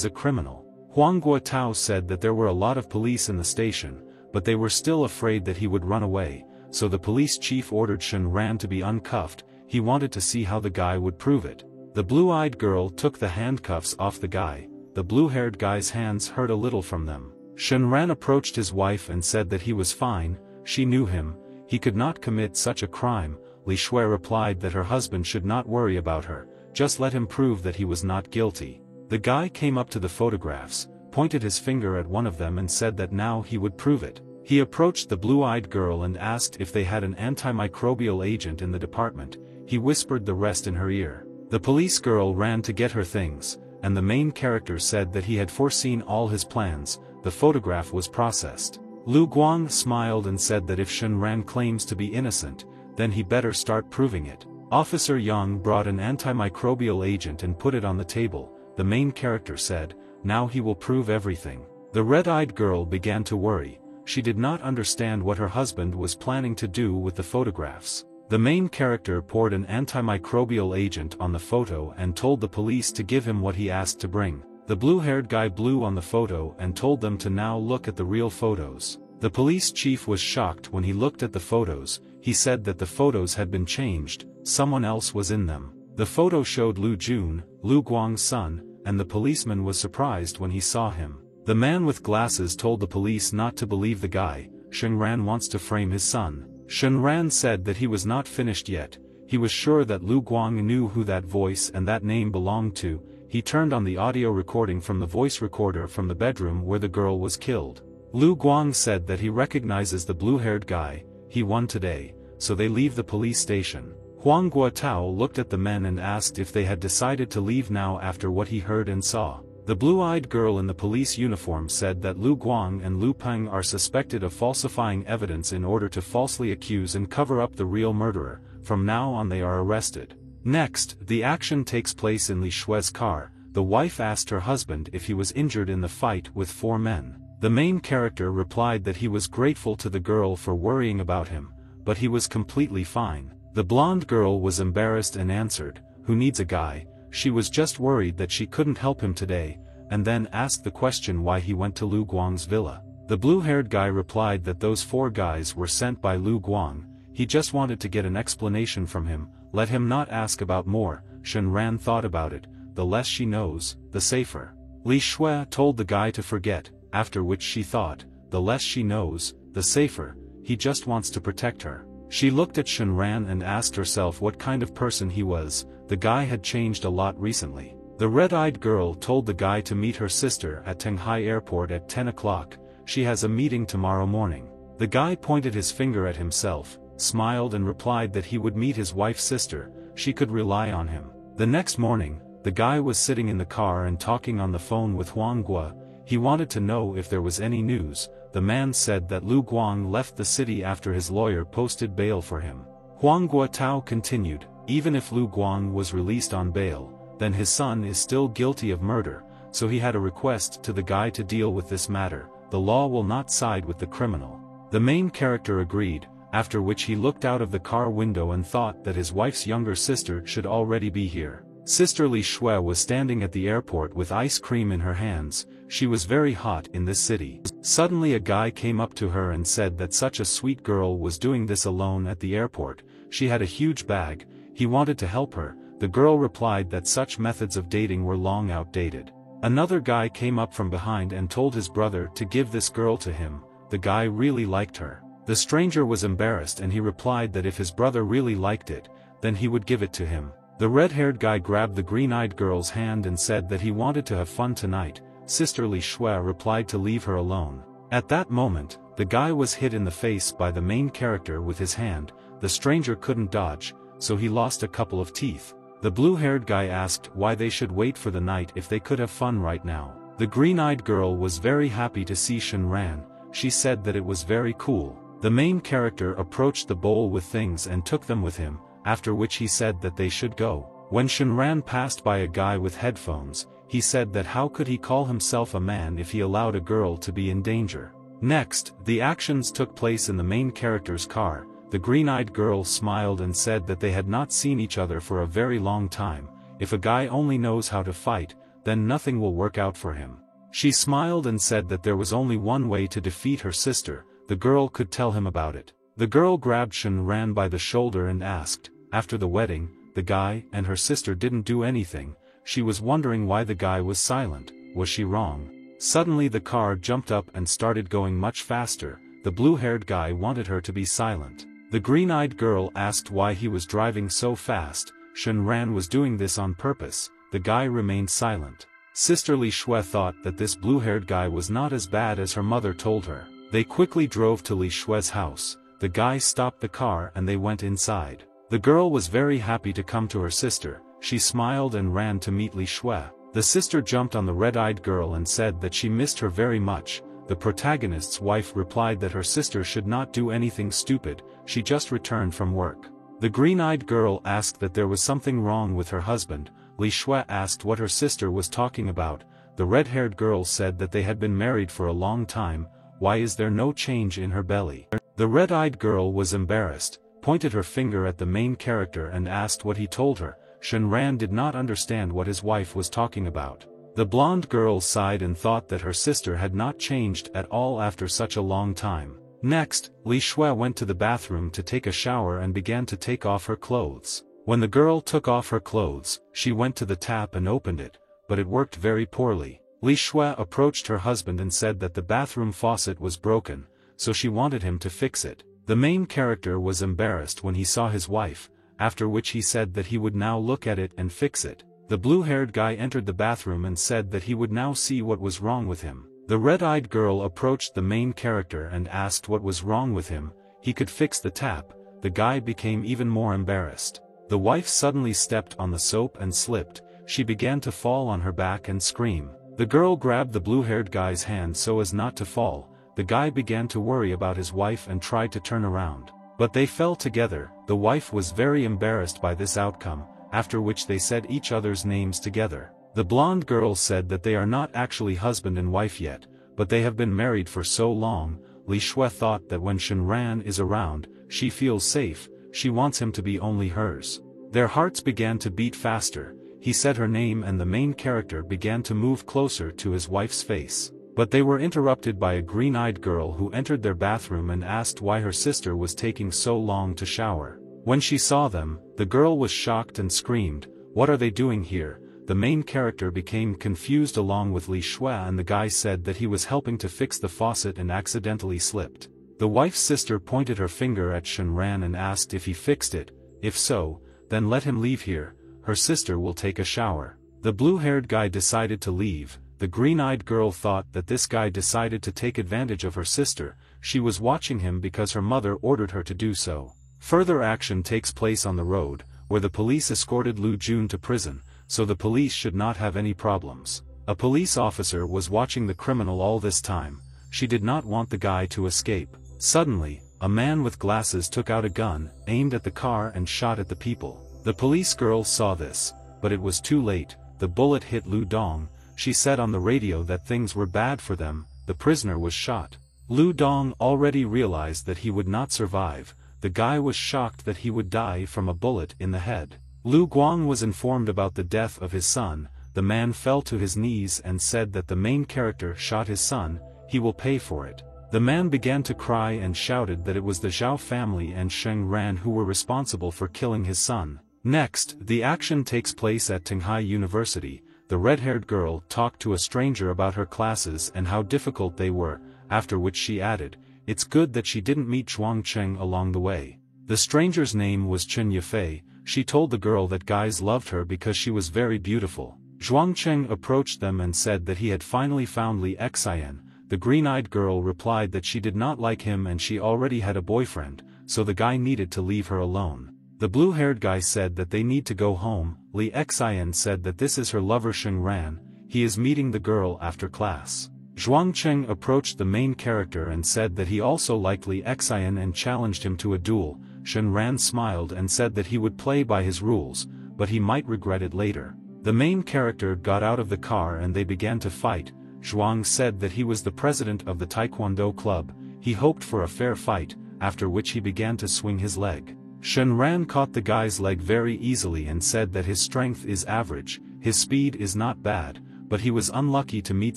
a criminal. Huang Guotao said that there were a lot of police in the station, but they were still afraid that he would run away, so the police chief ordered Shen Ran to be uncuffed. He wanted to see how the guy would prove it. The blue-eyed girl took the handcuffs off the guy. The blue-haired guy's hands hurt a little from them. Shen Ran approached his wife and said that he was fine. She knew him. He could not commit such a crime. Li Shui replied that her husband should not worry about her, just let him prove that he was not guilty. The guy came up to the photographs, pointed his finger at one of them and said that now he would prove it. He approached the blue-eyed girl and asked if they had an antimicrobial agent in the department. He whispered the rest in her ear. The police girl ran to get her things, and the main character said that he had foreseen all his plans. The photograph was processed. Lu Guang smiled and said that if Shen Ran claims to be innocent, then he better start proving it. Officer Yang brought an antimicrobial agent and put it on the table. The main character said, now he will prove everything. The red-eyed girl began to worry. She did not understand what her husband was planning to do with the photographs. The main character poured an antimicrobial agent on the photo and told the police to give him what he asked to bring. The blue-haired guy blew on the photo and told them to now look at the real photos. The police chief was shocked when he looked at the photos. He said that the photos had been changed, someone else was in them. The photo showed Lu Jun, Lu Guang's son, and the policeman was surprised when he saw him. The man with glasses told the police not to believe the guy. Shen Ran wants to frame his son. Shen Ran said that he was not finished yet. He was sure that Lu Guang knew who that voice and that name belonged to. He turned on the audio recording from the voice recorder from the bedroom where the girl was killed. Lu Guang said that he recognizes the blue-haired guy. He won today, so they leave the police station. Huang Guotao looked at the men and asked if they had decided to leave now after what he heard and saw. The blue-eyed girl in the police uniform said that Lu Guang and Lu Peng are suspected of falsifying evidence in order to falsely accuse and cover up the real murderer. From now on they are arrested. Next, the action takes place in Li Shui's car. The wife asked her husband if he was injured in the fight with 4 men. The main character replied that he was grateful to the girl for worrying about him, but he was completely fine. The blonde girl was embarrassed and answered, "Who needs a guy?" She was just worried that she couldn't help him today, and then asked the question why he went to Lu Guang's villa. The blue-haired guy replied that those 4 guys were sent by Lu Guang. He just wanted to get an explanation from him. Let him not ask about more. Shen Ran thought about it. The less she knows, the safer. Li Shui told the guy to forget, after which she thought, the less she knows, the safer. He just wants to protect her. She looked at Shen Ran and asked herself what kind of person he was. The guy had changed a lot recently. The red-eyed girl told the guy to meet her sister at Tenghai Airport at 10 o'clock. She has a meeting tomorrow morning. The guy pointed his finger at himself, smiled and replied that he would meet his wife's sister. She could rely on him. The next morning, the guy was sitting in the car and talking on the phone with Huang Guo. He wanted to know if there was any news. The man said that Lu Guang left the city after his lawyer posted bail for him. Huang Guotao continued, even if Lu Guang was released on bail, then his son is still guilty of murder, so he had a request to the guy to deal with this matter. The law will not side with the criminal. The main character agreed, after which he looked out of the car window and thought that his wife's younger sister should already be here. Sister Li Shui was standing at the airport with ice cream in her hands. She was very hot in this city. Suddenly a guy came up to her and said that such a sweet girl was doing this alone at the airport. She had a huge bag. He wanted to help her. The girl replied that such methods of dating were long outdated. Another guy came up from behind and told his brother to give this girl to him. The guy really liked her. The stranger was embarrassed and he replied that if his brother really liked it, then he would give it to him. The red-haired guy grabbed the green-eyed girl's hand and said that he wanted to have fun tonight. Sister Li Shui replied to leave her alone. At that moment, the guy was hit in the face by the main character with his hand. The stranger couldn't dodge, so he lost a couple of teeth. The blue-haired guy asked why they should wait for the night if they could have fun right now. The green-eyed girl was very happy to see Shen Ran. She said that it was very cool. The main character approached the bowl with things and took them with him, after which he said that they should go. When Shen Ran passed by a guy with headphones, he said that how could he call himself a man if he allowed a girl to be in danger. Next, the actions took place in the main character's car. The green-eyed girl smiled and said that they had not seen each other for a very long time. If a guy only knows how to fight, then nothing will work out for him. She smiled and said that there was only one way to defeat her sister. The girl could tell him about it. The girl grabbed Shen Ran by the shoulder and asked, after the wedding, the guy and her sister didn't do anything. She was wondering why the guy was silent. Was she wrong? Suddenly the car jumped up and started going much faster. The blue-haired guy wanted her to be silent. The green-eyed girl asked why he was driving so fast. Shen Ran was doing this on purpose. The guy remained silent. Sister Li Shui thought that this blue-haired guy was not as bad as her mother told her. They quickly drove to Li Shui's house. The guy stopped the car and they went inside. The girl was very happy to come to her sister. She smiled and ran to meet Li Shui. The sister jumped on the red-eyed girl and said that she missed her very much. The protagonist's wife replied that her sister should not do anything stupid. She just returned from work. The green-eyed girl asked that there was something wrong with her husband. Li Shui asked what her sister was talking about. The red-haired girl said that they had been married for a long time. Why is there no change in her belly? The red-eyed girl was embarrassed, pointed her finger at the main character and asked what he told her. Shen Ran did not understand what his wife was talking about. The blonde girl sighed and thought that her sister had not changed at all after such a long time. Next, Li Shui went to the bathroom to take a shower and began to take off her clothes. When the girl took off her clothes, she went to the tap and opened it, but it worked very poorly. Li Shui approached her husband and said that the bathroom faucet was broken, so she wanted him to fix it. The main character was embarrassed when he saw his wife, after which he said that he would now look at it and fix it. The blue-haired guy entered the bathroom and said that he would now see what was wrong with him. The red-eyed girl approached the main character and asked what was wrong with him. He could fix the tap. The guy became even more embarrassed. The wife suddenly stepped on the soap and slipped. She began to fall on her back and scream. The girl grabbed the blue-haired guy's hand so as not to fall. The guy began to worry about his wife and tried to turn around. But they fell together. The wife was very embarrassed by this outcome, after which they said each other's names together. The blonde girl said that they are not actually husband and wife yet, but they have been married for so long. Li Shui thought that when Shen Ran is around, she feels safe. She wants him to be only hers. Their hearts began to beat faster. He said her name and the main character began to move closer to his wife's face. But they were interrupted by a green-eyed girl who entered their bathroom and asked why her sister was taking so long to shower. When she saw them, the girl was shocked and screamed, "What are they doing here?" The main character became confused along with Li Shui, and the guy said that he was helping to fix the faucet and accidentally slipped. The wife's sister pointed her finger at Shen Ran and asked if he fixed it. If so, then let him leave here. Her sister will take a shower. The blue-haired guy decided to leave. The green-eyed girl thought that this guy decided to take advantage of her sister. She was watching him because her mother ordered her to do so. Further action takes place on the road, where the police escorted Lu Jun to prison. so the police should not have any problems. A police officer was watching the criminal all this time. She did not want the guy to escape. Suddenly, a man with glasses took out a gun, aimed at the car and shot at the people. The police girl saw this, but it was too late. The bullet hit Lu Dong. She said on the radio that things were bad for them. The prisoner was shot. Lu Dong already realized that he would not survive. The guy was shocked that he would die from a bullet in the head. Lu Guang was informed about the death of his son. The man fell to his knees and said that the main character shot his son. He will pay for it. The man began to cry and shouted that it was the Zhao family and Sheng Ran who were responsible for killing his son. Next, the action takes place at Tinghai University. The red-haired girl talked to a stranger about her classes and how difficult they were, after which she added, "It's good that she didn't meet Zhuang Cheng along the way." The stranger's name was Chen Yifei. She told the girl that guys loved her because she was very beautiful. Zhuang Cheng approached them and said that he had finally found Li Xian. The green-eyed girl replied that she did not like him and she already had a boyfriend, so the guy needed to leave her alone. The blue-haired guy said that they need to go home. Li Xian said that this is her lover Sheng Ran. He is meeting the girl after class. Zhuang Cheng approached the main character and said that he also liked Li Xian and challenged him to a duel. Sheng Ran smiled and said that he would play by his rules, but he might regret it later. The main character got out of the car and they began to fight. Zhuang said that he was the president of the Taekwondo club. He hoped for a fair fight, after which he began to swing his leg. Sheng Ran caught the guy's leg very easily and said that his strength is average, his speed is not bad, but he was unlucky to meet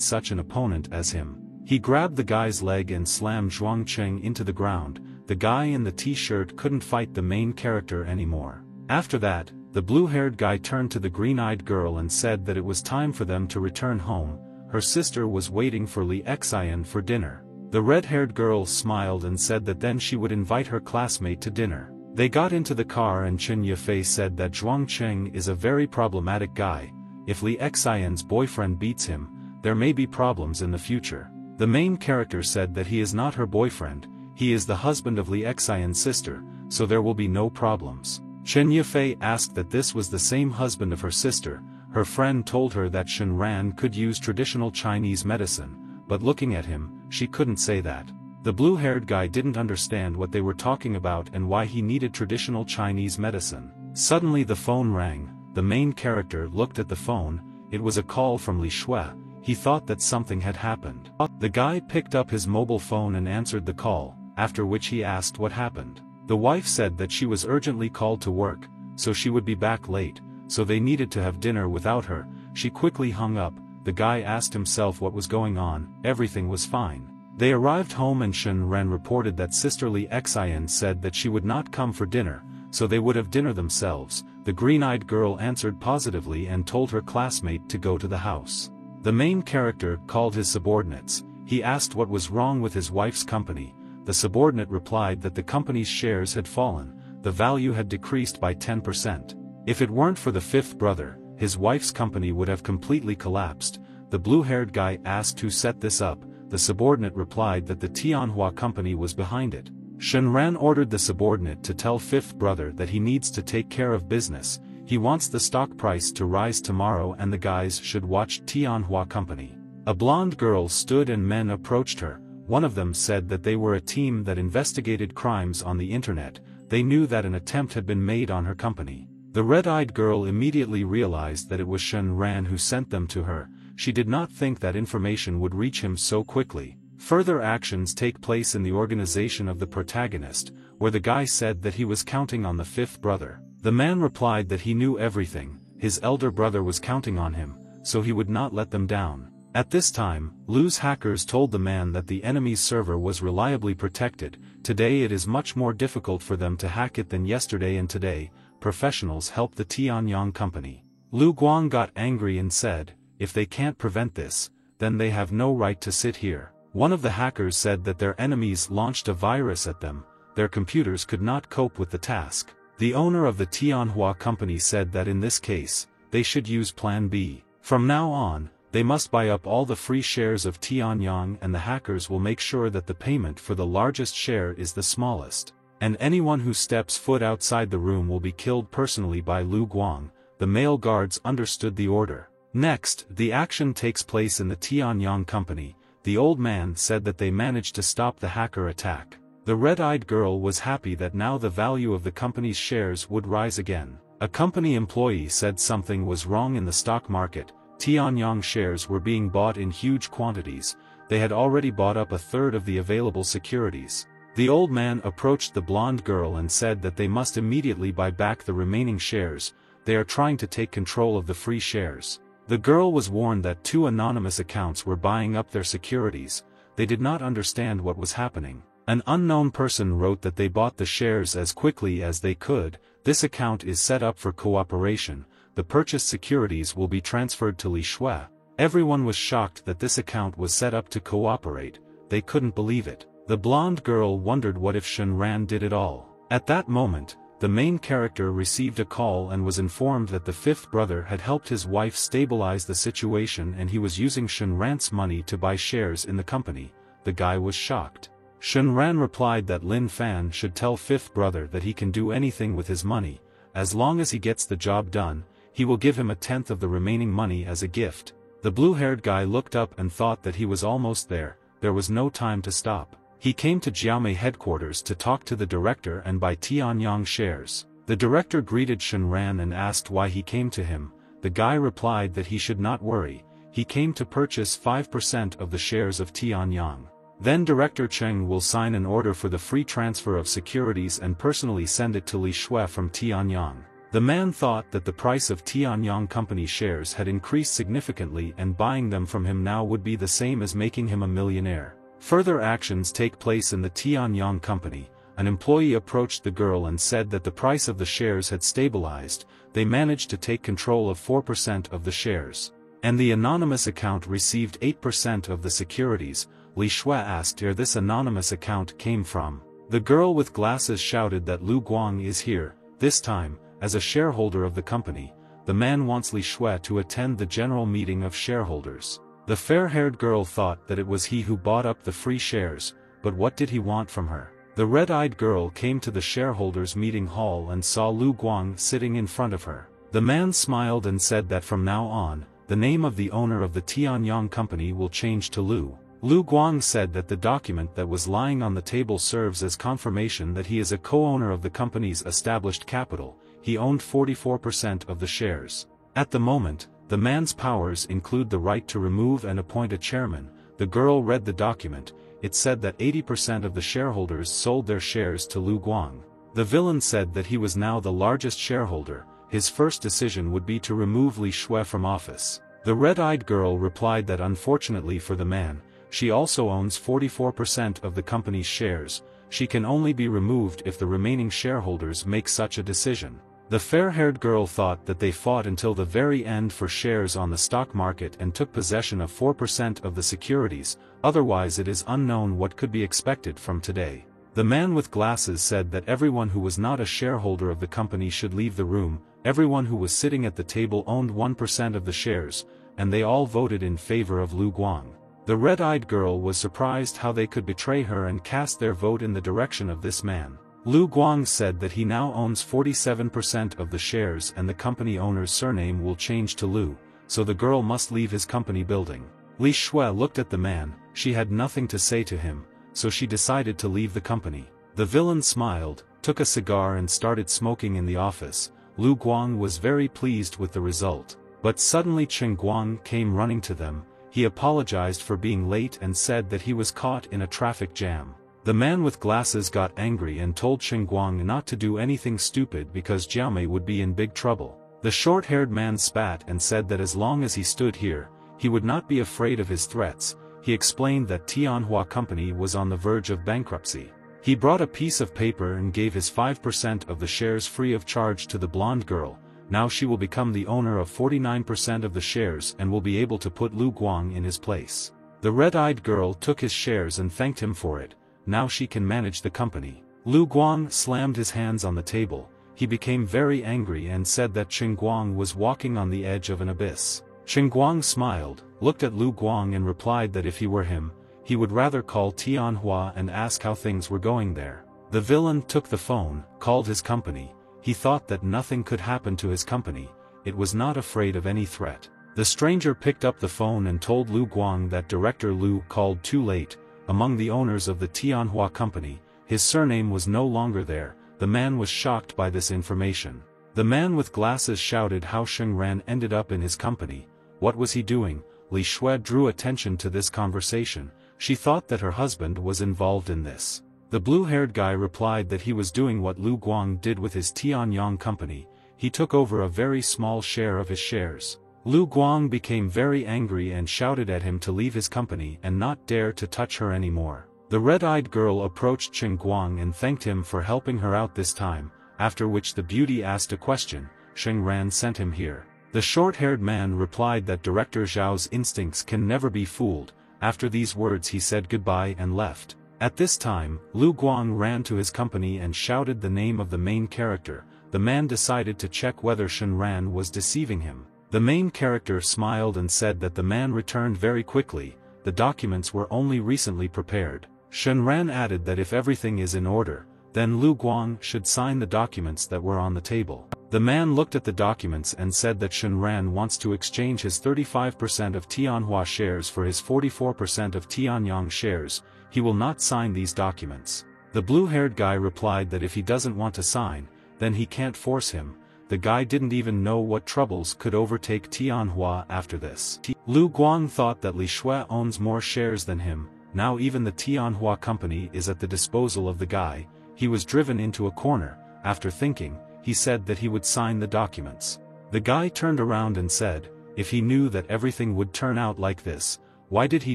such an opponent as him. He grabbed the guy's leg and slammed Zhuang Cheng into the ground. The guy in the t-shirt couldn't fight the main character anymore. After that, the blue-haired guy turned to the green-eyed girl and said that it was time for them to return home. Her sister was waiting for Li Xian for dinner. The red-haired girl smiled and said that then she would invite her classmate to dinner. They got into the car and Chen Yifei said that Zhuang Cheng is a very problematic guy. If Li Xian's boyfriend beats him, there may be problems in the future. The main character said that he is not her boyfriend, he is the husband of Li Xian's sister, so there will be no problems. Chen Yifei asked that this was the same husband of her sister. Her friend told her that Sheng Ran could use traditional Chinese medicine, but looking at him, she couldn't say that. The blue-haired guy didn't understand what they were talking about and why he needed traditional Chinese medicine. Suddenly the phone rang. The main character looked at the phone. It was a call from Li Shui. He thought that something had happened. The guy picked up his mobile phone and answered the call, after which he asked what happened. The wife said that she was urgently called to work, so she would be back late, so they needed to have dinner without her. She quickly hung up. The guy asked himself what was going on. Everything was fine. They arrived home and Sheng Ran reported that sister Li Xian said that she would not come for dinner, so they would have dinner themselves. The green-eyed girl answered positively and told her classmate to go to the house. The main character called his subordinates. He asked what was wrong with his wife's company. The subordinate replied that the company's shares had fallen. The value had decreased by 10%. If it weren't for the fifth brother, his wife's company would have completely collapsed. The blue-haired guy asked who set this up. The subordinate replied that the Tianhua company was behind it. Sheng Ran ordered the subordinate to tell fifth brother that he needs to take care of business. He wants the stock price to rise tomorrow and the guys should watch Tianhua company. A blonde girl stood and men approached her. One of them said that they were a team that investigated crimes on the internet. They knew that an attempt had been made on her company. The red-eyed girl immediately realized that it was Sheng Ran who sent them to her. She did not think that information would reach him so quickly. Further actions take place in the organization of the protagonist, where the guy said that he was counting on the fifth brother. The man replied that he knew everything. His elder brother was counting on him, so he would not let them down. At this time, Lu's hackers told the man that the enemy's server was reliably protected. Today it is much more difficult for them to hack it than yesterday, and today, professionals helped the Tianyang company. Lu Guang got angry and said, if they can't prevent this, then they have no right to sit here. One of the hackers said that their enemies launched a virus at them. Their computers could not cope with the task. The owner of the Tianhua company said that in this case, they should use Plan B. From now on, they must buy up all the free shares of Tianyang and the hackers will make sure that the payment for the largest share is the smallest. And anyone who steps foot outside the room will be killed personally by Lu Guang. the male guards understood the order. Next, the action takes place in the Tianyang company. The old man said that they managed to stop the hacker attack. The red-eyed girl was happy that now the value of the company's shares would rise again. A company employee said something was wrong in the stock market. Tianyang shares were being bought in huge quantities. They had already bought up a third of the available securities. The old man approached the blonde girl and said that they must immediately buy back the remaining shares. They are trying to take control of the free shares. The girl was warned that 2 anonymous accounts were buying up their securities. They did not understand what was happening. An unknown person wrote that they bought the shares as quickly as they could. This account is set up for cooperation. The purchased securities will be transferred to Li Shui. Everyone was shocked that this account was set up to cooperate. They couldn't believe it. The blonde girl wondered what if Shen Ran did it all. At that moment, the main character received a call and was informed that the 5th brother had helped his wife stabilize the situation and he was using Shen Ran's money to buy shares in the company. The guy was shocked. Shen Ran replied that Lin Fan should tell 5th brother that he can do anything with his money. As long as he gets the job done, he will give him 1/10 of the remaining money as a gift. The blue-haired guy looked up and thought that he was almost there. There was no time to stop. He came to Jiaomei headquarters to talk to the director and buy Tianyang shares. The director greeted Shen Ran and asked why he came to him. The guy replied that he should not worry. He came to purchase 5% of the shares of Tianyang. Then Director Cheng will sign an order for the free transfer of securities and personally send it to Li Shui from Tianyang. The man thought that the price of Tianyang company shares had increased significantly and buying them from him now would be the same as making him a millionaire. Further actions take place in the Tianyang company. An employee approached the girl and said that the price of the shares had stabilized. They managed to take control of 4% of the shares. And the anonymous account received 8% of the securities. Li Shui asked where this anonymous account came from. The girl with glasses shouted that Lu Guang is here. This time, as a shareholder of the company, the man wants Li Shui to attend the general meeting of shareholders. The fair-haired girl thought that it was he who bought up the free shares, but what did he want from her? The red-eyed girl came to the shareholders' meeting hall and saw Lu Guang sitting in front of her. The man smiled and said that from now on, the name of the owner of the Tianyang company will change to Lu. Lu Guang said that the document that was lying on the table serves as confirmation that he is a co-owner of the company's established capital. He owned 44% of the shares. At the moment, the man's powers include the right to remove and appoint a chairman. The girl read the document. It said that 80% of the shareholders sold their shares to Lu Guang. The villain said that he was now the largest shareholder. His first decision would be to remove Li Shui from office. The red-eyed girl replied that unfortunately for the man, she also owns 44% of the company's shares. She can only be removed if the remaining shareholders make such a decision. The fair-haired girl thought that they fought until the very end for shares on the stock market and took possession of 4% of the securities, otherwise it is unknown what could be expected from today. The man with glasses said that everyone who was not a shareholder of the company should leave the room. Everyone who was sitting at the table owned 1% of the shares, and they all voted in favor of Lu Guang. The red-eyed girl was surprised how they could betray her and cast their vote in the direction of this man. Lu Guang said that he now owns 47% of the shares and the company owner's surname will change to Lu, so the girl must leave his company building. Li Shui looked at the man. She had nothing to say to him, so she decided to leave the company. The villain smiled, took a cigar and started smoking in the office. Lu Guang was very pleased with the result. But suddenly Cheng Guang came running to them. He apologized for being late and said that he was caught in a traffic jam. The man with glasses got angry and told Cheng Guang not to do anything stupid because Jiaomei would be in big trouble. The short-haired man spat and said that as long as he stood here, he would not be afraid of his threats. He explained that Tianhua Company was on the verge of bankruptcy. He brought a piece of paper and gave his 5% of the shares free of charge to the blonde girl. Now she will become the owner of 49% of the shares and will be able to put Lu Guang in his place. The red-eyed girl took his shares and thanked him for it. Now she can manage the company. Lu Guang slammed his hands on the table. He became very angry and said that Cheng Guang was walking on the edge of an abyss. Cheng Guang smiled, looked at Lu Guang and replied that if he were him, he would rather call Tianhua and ask how things were going there. The villain took the phone, called his company. He thought that nothing could happen to his company. it was not afraid of any threat. The stranger picked up the phone and told Lu Guang that Director Lu called too late. Among the owners of the Tianhua company, his surname was no longer there. The man was shocked by this information. The man with glasses shouted how Sheng Ran ended up in his company. What was he doing? Li Shui drew attention to this conversation. She thought that her husband was involved in this. The blue-haired guy replied that he was doing what Lu Guang did with his Tianyang company. He took over a very small share of his shares. Lu Guang became very angry and shouted at him to leave his company and not dare to touch her anymore. The red-eyed girl approached Sheng Guang and thanked him for helping her out this time, after which the beauty asked a question. Sheng Ran sent him here. The short-haired man replied that Director Zhao's instincts can never be fooled. After these words he said goodbye and left. At this time, Lu Guang ran to his company and shouted the name of the main character. The man decided to check whether Sheng Ran was deceiving him. The main character smiled and said that the man returned very quickly. The documents were only recently prepared. Sheng Ran added that if everything is in order, then Lu Guang should sign the documents that were on the table. The man looked at the documents and said that Sheng Ran wants to exchange his 35% of Tianhua shares for his 44% of Tianyang shares. He will not sign these documents. The blue-haired guy replied that if he doesn't want to sign, then he can't force him. The guy didn't even know what troubles could overtake Tianhua after this. Lu Guang thought that Li Shui owns more shares than him. Now even the Tianhua company is at the disposal of the guy. He was driven into a corner. After thinking, he said that he would sign the documents. The guy turned around and said, if he knew that everything would turn out like this, why did he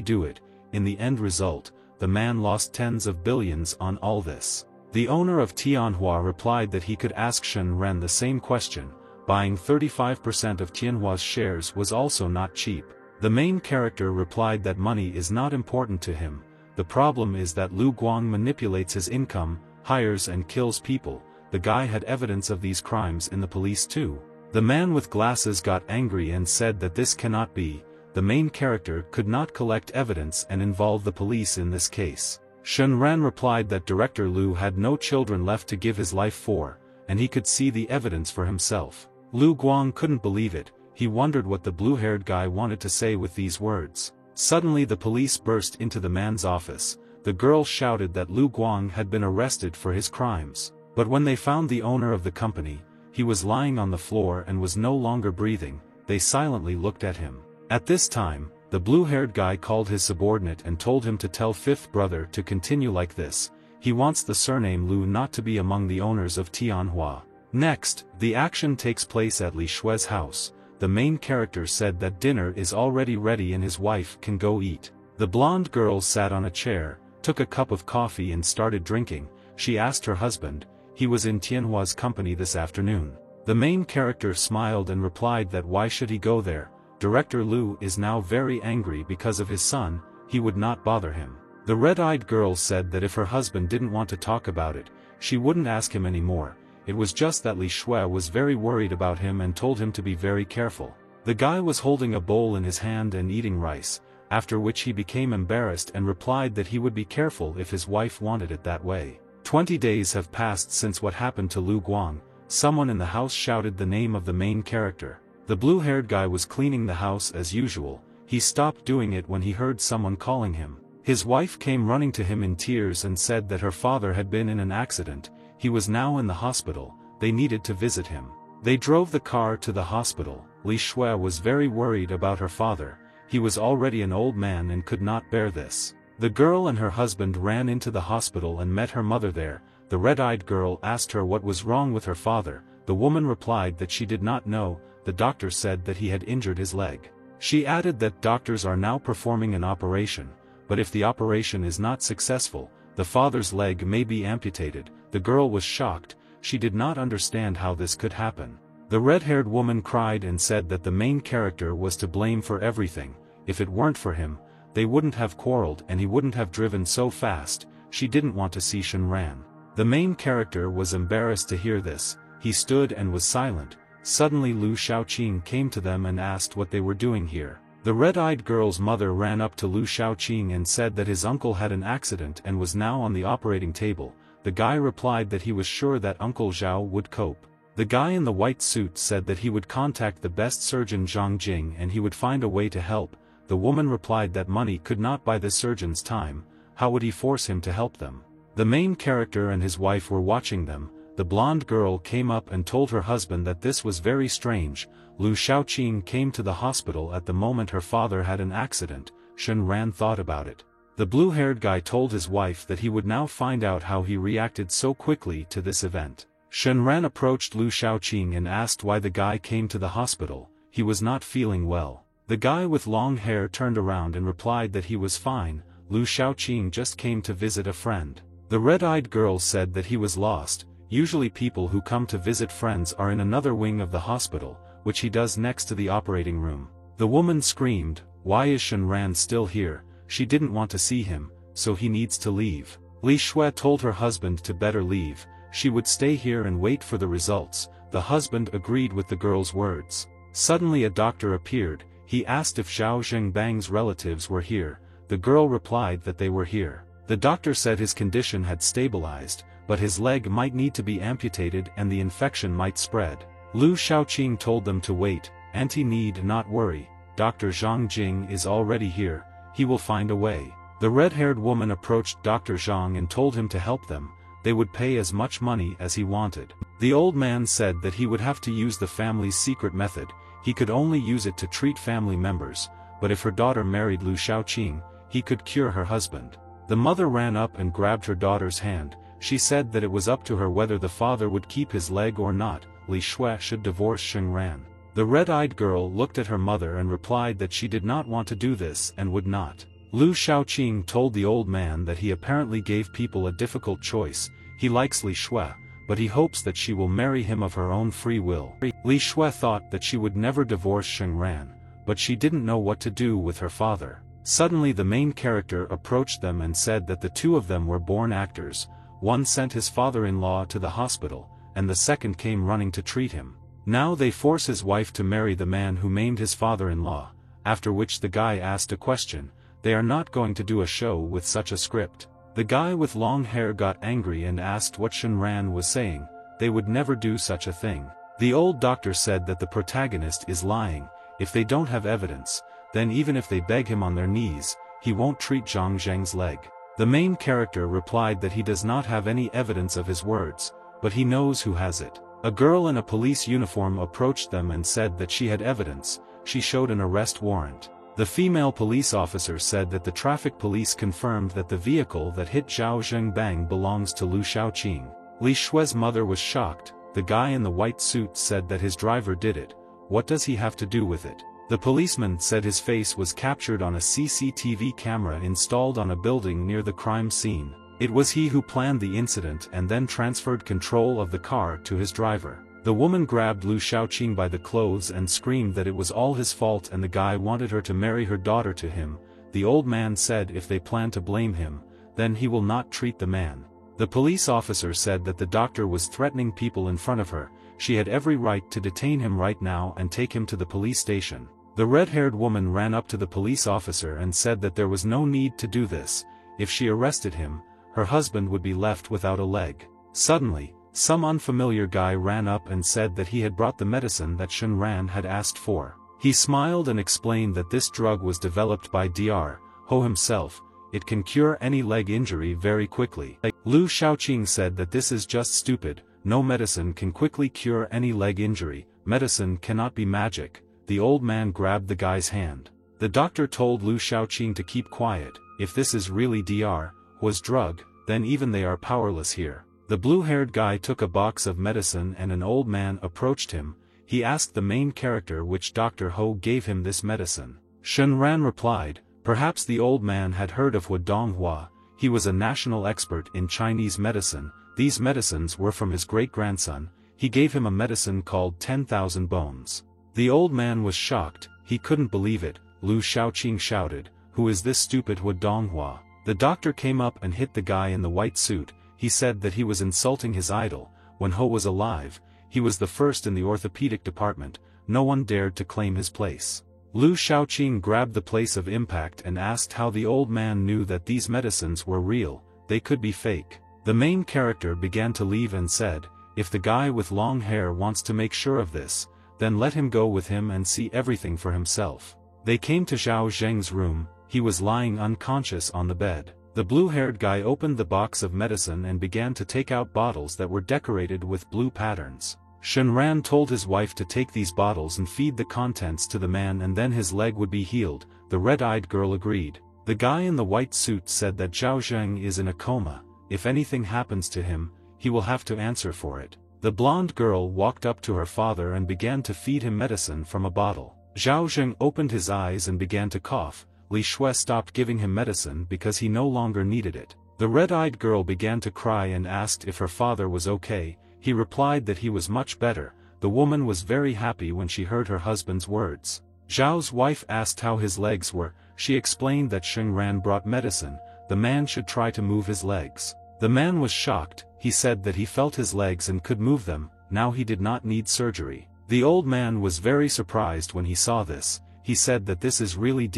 do it? In the end result, the man lost tens of billions on all this. The owner of Tianhua replied that he could ask Sheng Ran the same question. Buying 35% of Tianhua's shares was also not cheap. The main character replied that money is not important to him. The problem is that Lu Guang manipulates his income, hires and kills people. The guy had evidence of these crimes in the police too. The man with glasses got angry and said that this cannot be. The main character could not collect evidence and involve the police in this case. Sheng Ran replied that Director Lu had no children left to give his life for, and he could see the evidence for himself. Lu Guang couldn't believe it. He wondered what the blue-haired guy wanted to say with these words. Suddenly the police burst into the man's office. The girl shouted that Lu Guang had been arrested for his crimes. But when they found the owner of the company, he was lying on the floor and was no longer breathing. They silently looked at him. At this time, the blue-haired guy called his subordinate and told him to tell fifth brother to continue like this. He wants the surname Lu not to be among the owners of Tianhua. Next, the action takes place at Li Shui's house. The main character said that dinner is already ready and his wife can go eat. The blonde girl sat on a chair, took a cup of coffee and started drinking. She asked her husband. He was in Tianhua's company this afternoon. The main character smiled and replied that why should he go there? Director Lu is now very angry because of his son. He would not bother him. The red-eyed girl said that if her husband didn't want to talk about it, she wouldn't ask him anymore. It was just that Li Shui was very worried about him and told him to be very careful. The guy was holding a bowl in his hand and eating rice, after which he became embarrassed and replied that he would be careful if his wife wanted it that way. 20 days have passed since what happened to Lu Guang. Someone in the house shouted the name of the main character. The blue-haired guy was cleaning the house as usual. He stopped doing it when he heard someone calling him. His wife came running to him in tears and said that her father had been in an accident. He was now in the hospital. They needed to visit him. They drove the car to the hospital. Li Shui was very worried about her father. He was already an old man and could not bear this. The girl and her husband ran into the hospital and met her mother there. The red-eyed girl asked her what was wrong with her father. The woman replied that she did not know. The doctor said that he had injured his leg. She added that doctors are now performing an operation, but if the operation is not successful, the father's leg may be amputated. The girl was shocked. She did not understand how this could happen. The red-haired woman cried and said that the main character was to blame for everything. If it weren't for him, they wouldn't have quarreled and he wouldn't have driven so fast. She didn't want to see Sheng Ran. The main character was embarrassed to hear this. He stood and was silent. Suddenly Lu Shaoqing came to them and asked what they were doing here. The red-eyed girl's mother ran up to Lu Shaoqing and said that his uncle had an accident and was now on the operating table. The guy replied that he was sure that Uncle Zhao would cope. The guy in the white suit said that he would contact the best surgeon Zhang Jing and he would find a way to help. The woman replied that money could not buy the surgeon's time. How would he force him to help them? The main character and his wife were watching them. The blonde girl came up and told her husband that this was very strange. Lu Shaoqing came to the hospital at the moment her father had an accident. Shen Ran thought about it. The blue-haired guy told his wife that he would now find out how he reacted so quickly to this event. Shen Ran approached Lu Shaoqing and asked why the guy came to the hospital. He was not feeling well. The guy with long hair turned around and replied that he was fine. Lu Shaoqing just came to visit a friend. The red-eyed girl said that he was lost. Usually people who come to visit friends are in another wing of the hospital, which he does next to the operating room. The woman screamed, "Why is Shen Ran still here? She didn't want to see him, so he needs to leave." Li Shui told her husband to better leave. She would stay here and wait for the results. The husband agreed with the girl's words. Suddenly a doctor appeared. He asked if Zhao Zhengbang's relatives were here. The girl replied that they were here. The doctor said his condition had stabilized, but his leg might need to be amputated and the infection might spread. Lu Shaoqing told them to wait. "Auntie need not worry. Dr. Zhang Jing is already here. He will find a way." The red-haired woman approached Dr. Zhang and told him to help them. They would pay as much money as he wanted. The old man said that he would have to use the family's secret method. He could only use it to treat family members, but if her daughter married Lu Shaoqing, he could cure her husband. The mother ran up and grabbed her daughter's hand. She said that it was up to her whether the father would keep his leg or not. Li Shui should divorce Shen Ran. The red-eyed girl looked at her mother and replied that she did not want to do this and would not. Lu Shaoqing told the old man that he apparently gave people a difficult choice. He likes Li Shui, but he hopes that she will marry him of her own free will. Li Shui thought that she would never divorce Shen Ran, but she didn't know what to do with her father. Suddenly the main character approached them and said that the two of them were born actors. One sent his father-in-law to the hospital, and the second came running to treat him. Now they force his wife to marry the man who maimed his father-in-law, after which the guy asked a question. They are not going to do a show with such a script. The guy with long hair got angry and asked what Shen Ran was saying. They would never do such a thing. The old doctor said that the protagonist is lying. If they don't have evidence, then even if they beg him on their knees, he won't treat Zhang Zheng's leg. The main character replied that he does not have any evidence of his words, but he knows who has it. A girl in a police uniform approached them and said that she had evidence. She showed an arrest warrant. The female police officer said that the traffic police confirmed that the vehicle that hit Zhao Zhengbang belongs to Lu Shaoqing. Li Shui's mother was shocked. The guy in the white suit said that his driver did it. What does he have to do with it? The policeman said his face was captured on a CCTV camera installed on a building near the crime scene. It was he who planned the incident and then transferred control of the car to his driver. The woman grabbed Lu Shaoqing by the clothes and screamed that it was all his fault and the guy wanted her to marry her daughter to him. The old man said if they plan to blame him, then he will not treat the man. The police officer said that the doctor was threatening people in front of her. She had every right to detain him right now and take him to the police station. The red-haired woman ran up to the police officer and said that there was no need to do this. If she arrested him, her husband would be left without a leg. Suddenly, some unfamiliar guy ran up and said that he had brought the medicine that Shen Ran had asked for. He smiled and explained that this drug was developed by Dr. Ho himself. It can cure any leg injury very quickly. Lu Shaoqing said that this is just stupid. No medicine can quickly cure any leg injury. Medicine cannot be magic. The old man grabbed the guy's hand. The doctor told Lu Shaoqing to keep quiet. If this is really Dr. Ho's drug, then even they are powerless here. The blue-haired guy took a box of medicine and an old man approached him. He asked the main character which Dr. Ho gave him this medicine. Shen Ran replied, perhaps the old man had heard of Hu Donghua. He was a national expert in Chinese medicine. These medicines were from his great-grandson. He gave him a medicine called 10,000 bones. The old man was shocked. He couldn't believe it. Lu Shaoqing shouted, who is this stupid Hu Donghua? The doctor came up and hit the guy in the white suit. He said that he was insulting his idol. When Ho was alive, he was the first in the orthopedic department. No one dared to claim his place. Lu Shaoqing grabbed the place of impact and asked how the old man knew that these medicines were real. They could be fake. The main character began to leave and said, if the guy with long hair wants to make sure of this, then let him go with him and see everything for himself. They came to Zhao Zheng's room. He was lying unconscious on the bed. The blue-haired guy opened the box of medicine and began to take out bottles that were decorated with blue patterns. Shenran told his wife to take these bottles and feed the contents to the man and then his leg would be healed. The red-eyed girl agreed. The guy in the white suit said that Zhao Zheng is in a coma. If anything happens to him, he will have to answer for it. The blonde girl walked up to her father and began to feed him medicine from a bottle. Zhao Zheng opened his eyes and began to cough. Li Shui stopped giving him medicine because he no longer needed it. The red-eyed girl began to cry and asked if her father was okay. He replied that he was much better. The woman was very happy when she heard her husband's words. Zhao's wife asked how his legs were. She explained that Shenran brought medicine. The man should try to move his legs. The man was shocked. He said that he felt his legs and could move them. Now he did not need surgery. The old man was very surprised when he saw this. He said that this is really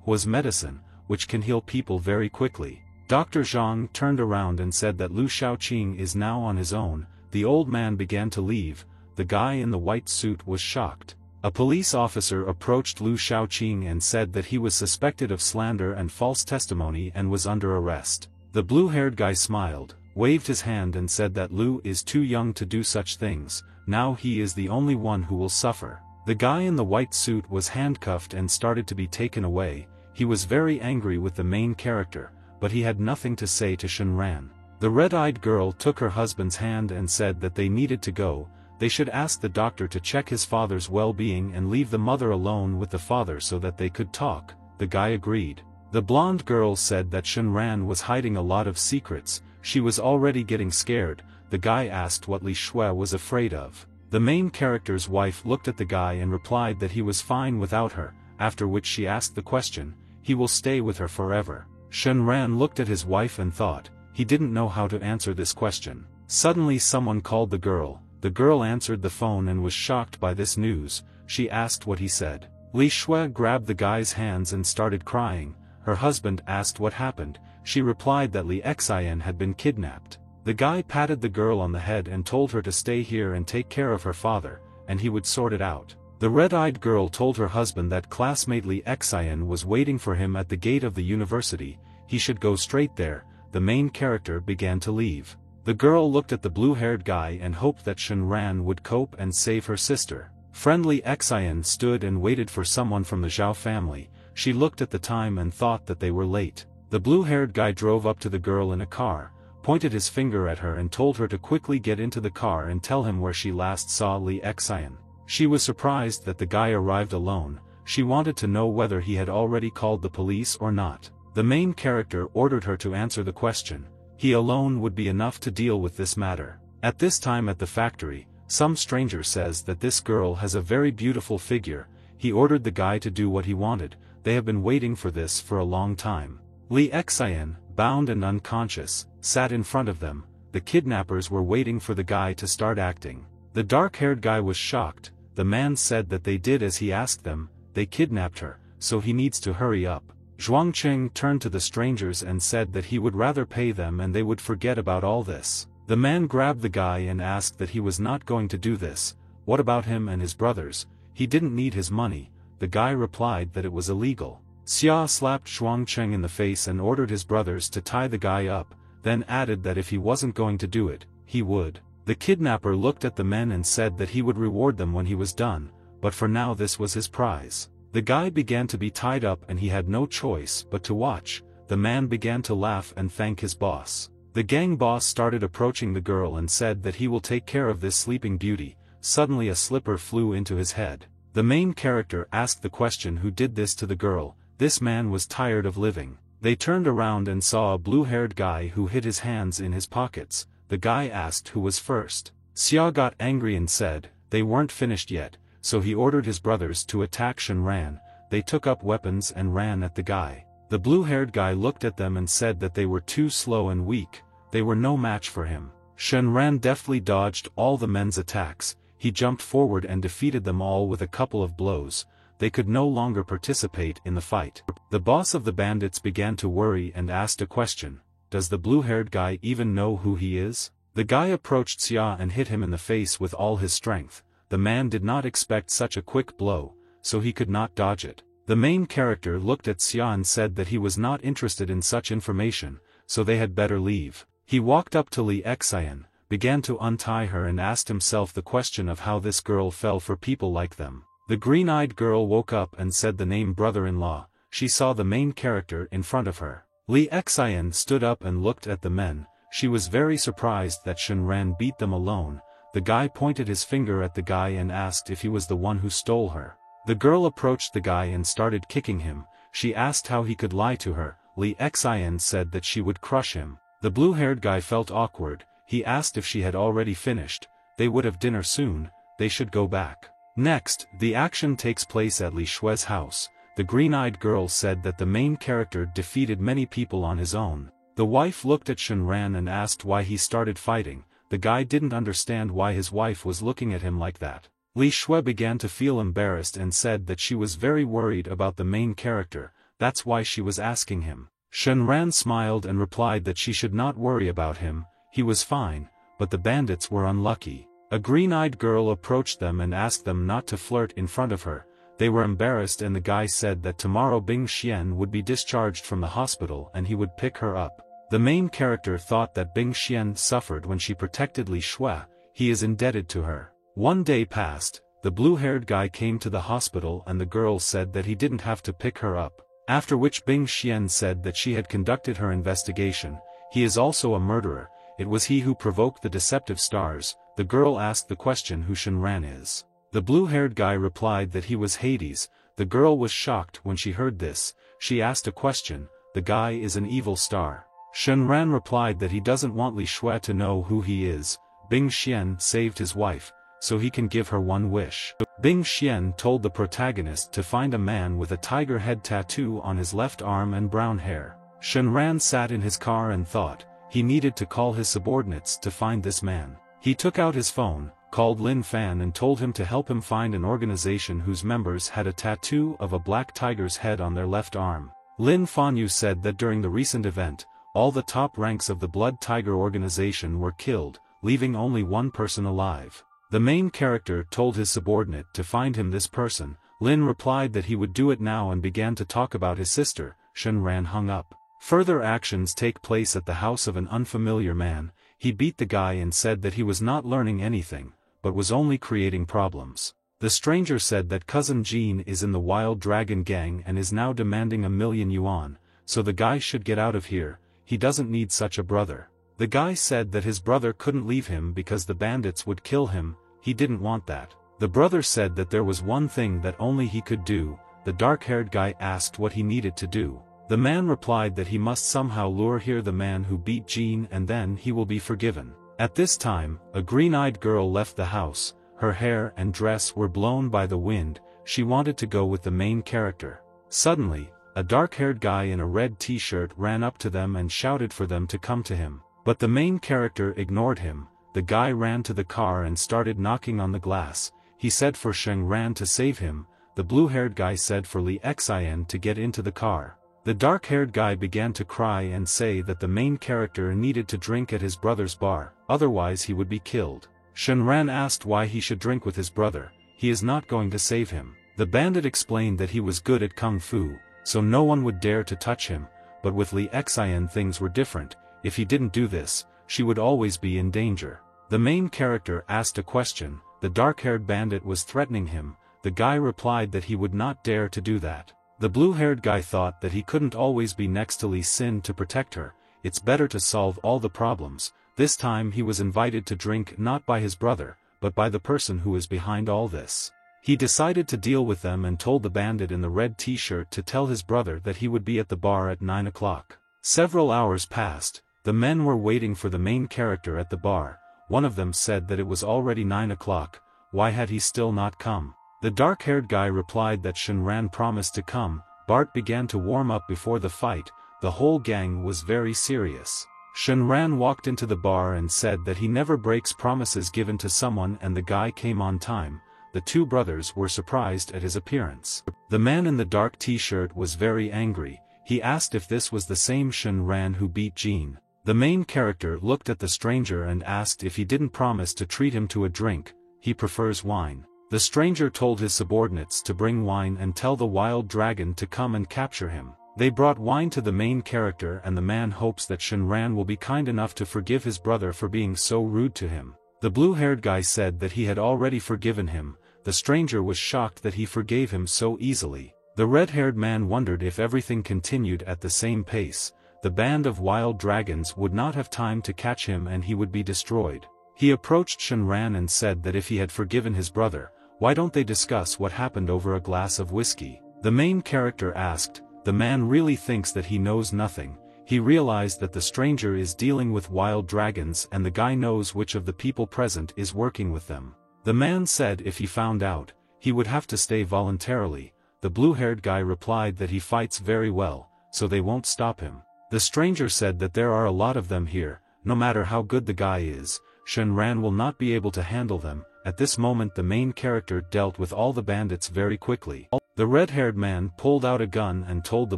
was medicine, which can heal people very quickly. Dr. Zhang turned around and said that Lu Shaoqing is now on his own. The old man began to leave. The guy in the white suit was shocked. A police officer approached Lu Shaoqing and said that he was suspected of slander and false testimony and was under arrest. The blue-haired guy smiled, waved his hand and said that Lu is too young to do such things. Now he is the only one who will suffer. The guy in the white suit was handcuffed and started to be taken away. He was very angry with the main character, but he had nothing to say to Shenran. The red-eyed girl took her husband's hand and said that they needed to go. They should ask the doctor to check his father's well-being and leave the mother alone with the father so that they could talk. The guy agreed. The blonde girl said that Shenran was hiding a lot of secrets. She was already getting scared. The guy asked what Li Shui was afraid of. The main character's wife looked at the guy and replied that he was fine without her, after which she asked the question, he will stay with her forever. Shenran looked at his wife and thought, he didn't know how to answer this question. Suddenly someone called the girl. The girl answered the phone and was shocked by this news. She asked what he said. Li Shui grabbed the guy's hands and started crying. Her husband asked what happened. She replied that Li Xian had been kidnapped. The guy patted the girl on the head and told her to stay here and take care of her father, and he would sort it out. The red-eyed girl told her husband that classmate Li Xian was waiting for him at the gate of the university. He should go straight there. The main character began to leave. The girl looked at the blue-haired guy and hoped that Shenran would cope and save her sister. Friendly Xian stood and waited for someone from the Zhao family. She looked at the time and thought that they were late. The blue-haired guy drove up to the girl in a car, pointed his finger at her and told her to quickly get into the car and tell him where she last saw Li Xian. She was surprised that the guy arrived alone. She wanted to know whether he had already called the police or not. The main character ordered her to answer the question. He alone would be enough to deal with this matter. At this time at the factory, some stranger says that this girl has a very beautiful figure. He ordered the guy to do what he wanted. They have been waiting for this for a long time. Li Xian, bound and unconscious, sat in front of them. The kidnappers were waiting for the guy to start acting. The dark-haired guy was shocked. The man said that they did as he asked them. They kidnapped her, so he needs to hurry up. Zhuangqing turned to the strangers and said that he would rather pay them and they would forget about all this. The man grabbed the guy and asked that he was not going to do this. What about him and his brothers? He didn't need his money. The guy replied that it was illegal. Xia slapped Zhuangqing in the face and ordered his brothers to tie the guy up, then added that if he wasn't going to do it, he would. The kidnapper looked at the men and said that he would reward them when he was done, but for now this was his prize. The guy began to be tied up and he had no choice but to watch. The man began to laugh and thank his boss. The gang boss started approaching the girl and said that he will take care of this sleeping beauty. Suddenly a slipper flew into his head. The main character asked the question who did this to the girl. This man was tired of living. They turned around and saw a blue-haired guy who hid his hands in his pockets. The guy asked who was first. Xia got angry and said, they weren't finished yet, so he ordered his brothers to attack Shenran. They took up weapons and ran at the guy. The blue-haired guy looked at them and said that they were too slow and weak. They were no match for him. Shenran deftly dodged all the men's attacks. He jumped forward and defeated them all with a couple of blows. They could no longer participate in the fight. The boss of the bandits began to worry and asked a question. Does the blue-haired guy even know who he is? The guy approached Xia and hit him in the face with all his strength. The man did not expect such a quick blow, so he could not dodge it. The main character looked at Xia and said that he was not interested in such information, so they had better leave. He walked up to Li Xian, began to untie her and asked himself the question of how this girl fell for people like them. The green-eyed girl woke up and said the name brother-in-law. She saw the main character in front of her. Li Xian stood up and looked at the men. She was very surprised that Shenran beat them alone. The guy pointed his finger at the guy and asked if he was the one who stole her. The girl approached the guy and started kicking him. She asked how he could lie to her. Li Xian said that she would crush him. The blue-haired guy felt awkward. He asked if she had already finished. They would have dinner soon. They should go back. Next, the action takes place at Li Shue's house. The green-eyed girl said that the main character defeated many people on his own. The wife looked at Shenran and asked why he started fighting. The guy didn't understand why his wife was looking at him like that. Li Shue began to feel embarrassed and said that she was very worried about the main character, that's why she was asking him. Shenran smiled and replied that she should not worry about him, he was fine, but the bandits were unlucky. A green-eyed girl approached them and asked them not to flirt in front of her. They were embarrassed and the guy said that tomorrow Bing Xian would be discharged from the hospital and he would pick her up. The main character thought that Bing Xian suffered when she protected Li Shue. He is indebted to her. One day passed, the blue-haired guy came to the hospital and the girl said that he didn't have to pick her up. After which Bing Xian said that she had conducted her investigation. He is also a murderer. It was he who provoked the deceptive stars. The girl asked the question who Shenran is. The blue-haired guy replied that he was Hades. The girl was shocked when she heard this. She asked a question. The guy is an evil star. Shenran replied that he doesn't want Li Shue to know who he is. Bing Xian saved his wife, so he can give her one wish. Bing Xian told the protagonist to find a man with a tiger head tattoo on his left arm and brown hair. Shenran sat in his car and thought. He needed to call his subordinates to find this man. He took out his phone, called Lin Fan and told him to help him find an organization whose members had a tattoo of a black tiger's head on their left arm. Lin Fanyu said that during the recent event, all the top ranks of the Blood Tiger organization were killed, leaving only one person alive. The main character told his subordinate to find him this person. Lin replied that he would do it now and began to talk about his sister. Shenran hung up. Further actions take place at the house of an unfamiliar man. He beat the guy and said that he was not learning anything, but was only creating problems. The stranger said that cousin Jean is in the Wild Dragon gang and is now demanding 1,000,000 yuan, so the guy should get out of here. He doesn't need such a brother. The guy said that his brother couldn't leave him because the bandits would kill him. He didn't want that. The brother said that there was one thing that only he could do. The dark-haired guy asked what he needed to do. The man replied that he must somehow lure here the man who beat Jean and then he will be forgiven. At this time, a green-eyed girl left the house. Her hair and dress were blown by the wind. She wanted to go with the main character. Suddenly, a dark-haired guy in a red t-shirt ran up to them and shouted for them to come to him. But the main character ignored him. The guy ran to the car and started knocking on the glass. He said for Shenran to save him. The blue-haired guy said for Li Xian to get into the car. The dark-haired guy began to cry and say that the main character needed to drink at his brother's bar, otherwise he would be killed. Shenran asked why he should drink with his brother. He is not going to save him. The bandit explained that he was good at kung fu, so no one would dare to touch him, but with Li Xian things were different. If he didn't do this, she would always be in danger. The main character asked a question. The dark-haired bandit was threatening him. The guy replied that he would not dare to do that. The blue-haired guy thought that he couldn't always be next to Li Xin to protect her. It's better to solve all the problems. This time he was invited to drink not by his brother, but by the person who is behind all this. He decided to deal with them and told the bandit in the red t-shirt to tell his brother that he would be at the bar at 9 o'clock. Several hours passed. The men were waiting for the main character at the bar. One of them said that it was already 9 o'clock. Why had he still not come? The dark-haired guy replied that Shenran promised to come. Bart began to warm up before the fight. The whole gang was very serious. Shenran walked into the bar and said that he never breaks promises given to someone, and the guy came on time. The two brothers were surprised at his appearance. The man in the dark t-shirt was very angry. He asked if this was the same Shenran who beat Jean. The main character looked at the stranger and asked if he didn't promise to treat him to a drink. He prefers wine. The stranger told his subordinates to bring wine and tell the wild dragon to come and capture him. They brought wine to the main character, and the man hopes that Shenran will be kind enough to forgive his brother for being so rude to him. The blue-haired guy said that he had already forgiven him. The stranger was shocked that he forgave him so easily. The red-haired man wondered if everything continued at the same pace, the band of wild dragons would not have time to catch him and he would be destroyed. He approached Shenran and said that if he had forgiven his brother, why don't they discuss what happened over a glass of whiskey? The main character asked, the man really thinks that he knows nothing. He realized that the stranger is dealing with wild dragons and the guy knows which of the people present is working with them. The man said if he found out, he would have to stay voluntarily. The blue-haired guy replied that he fights very well, so they won't stop him. The stranger said that there are a lot of them here, no matter how good the guy is, Shenran will not be able to handle them. At this moment the main character dealt with all the bandits very quickly. The red-haired man pulled out a gun and told the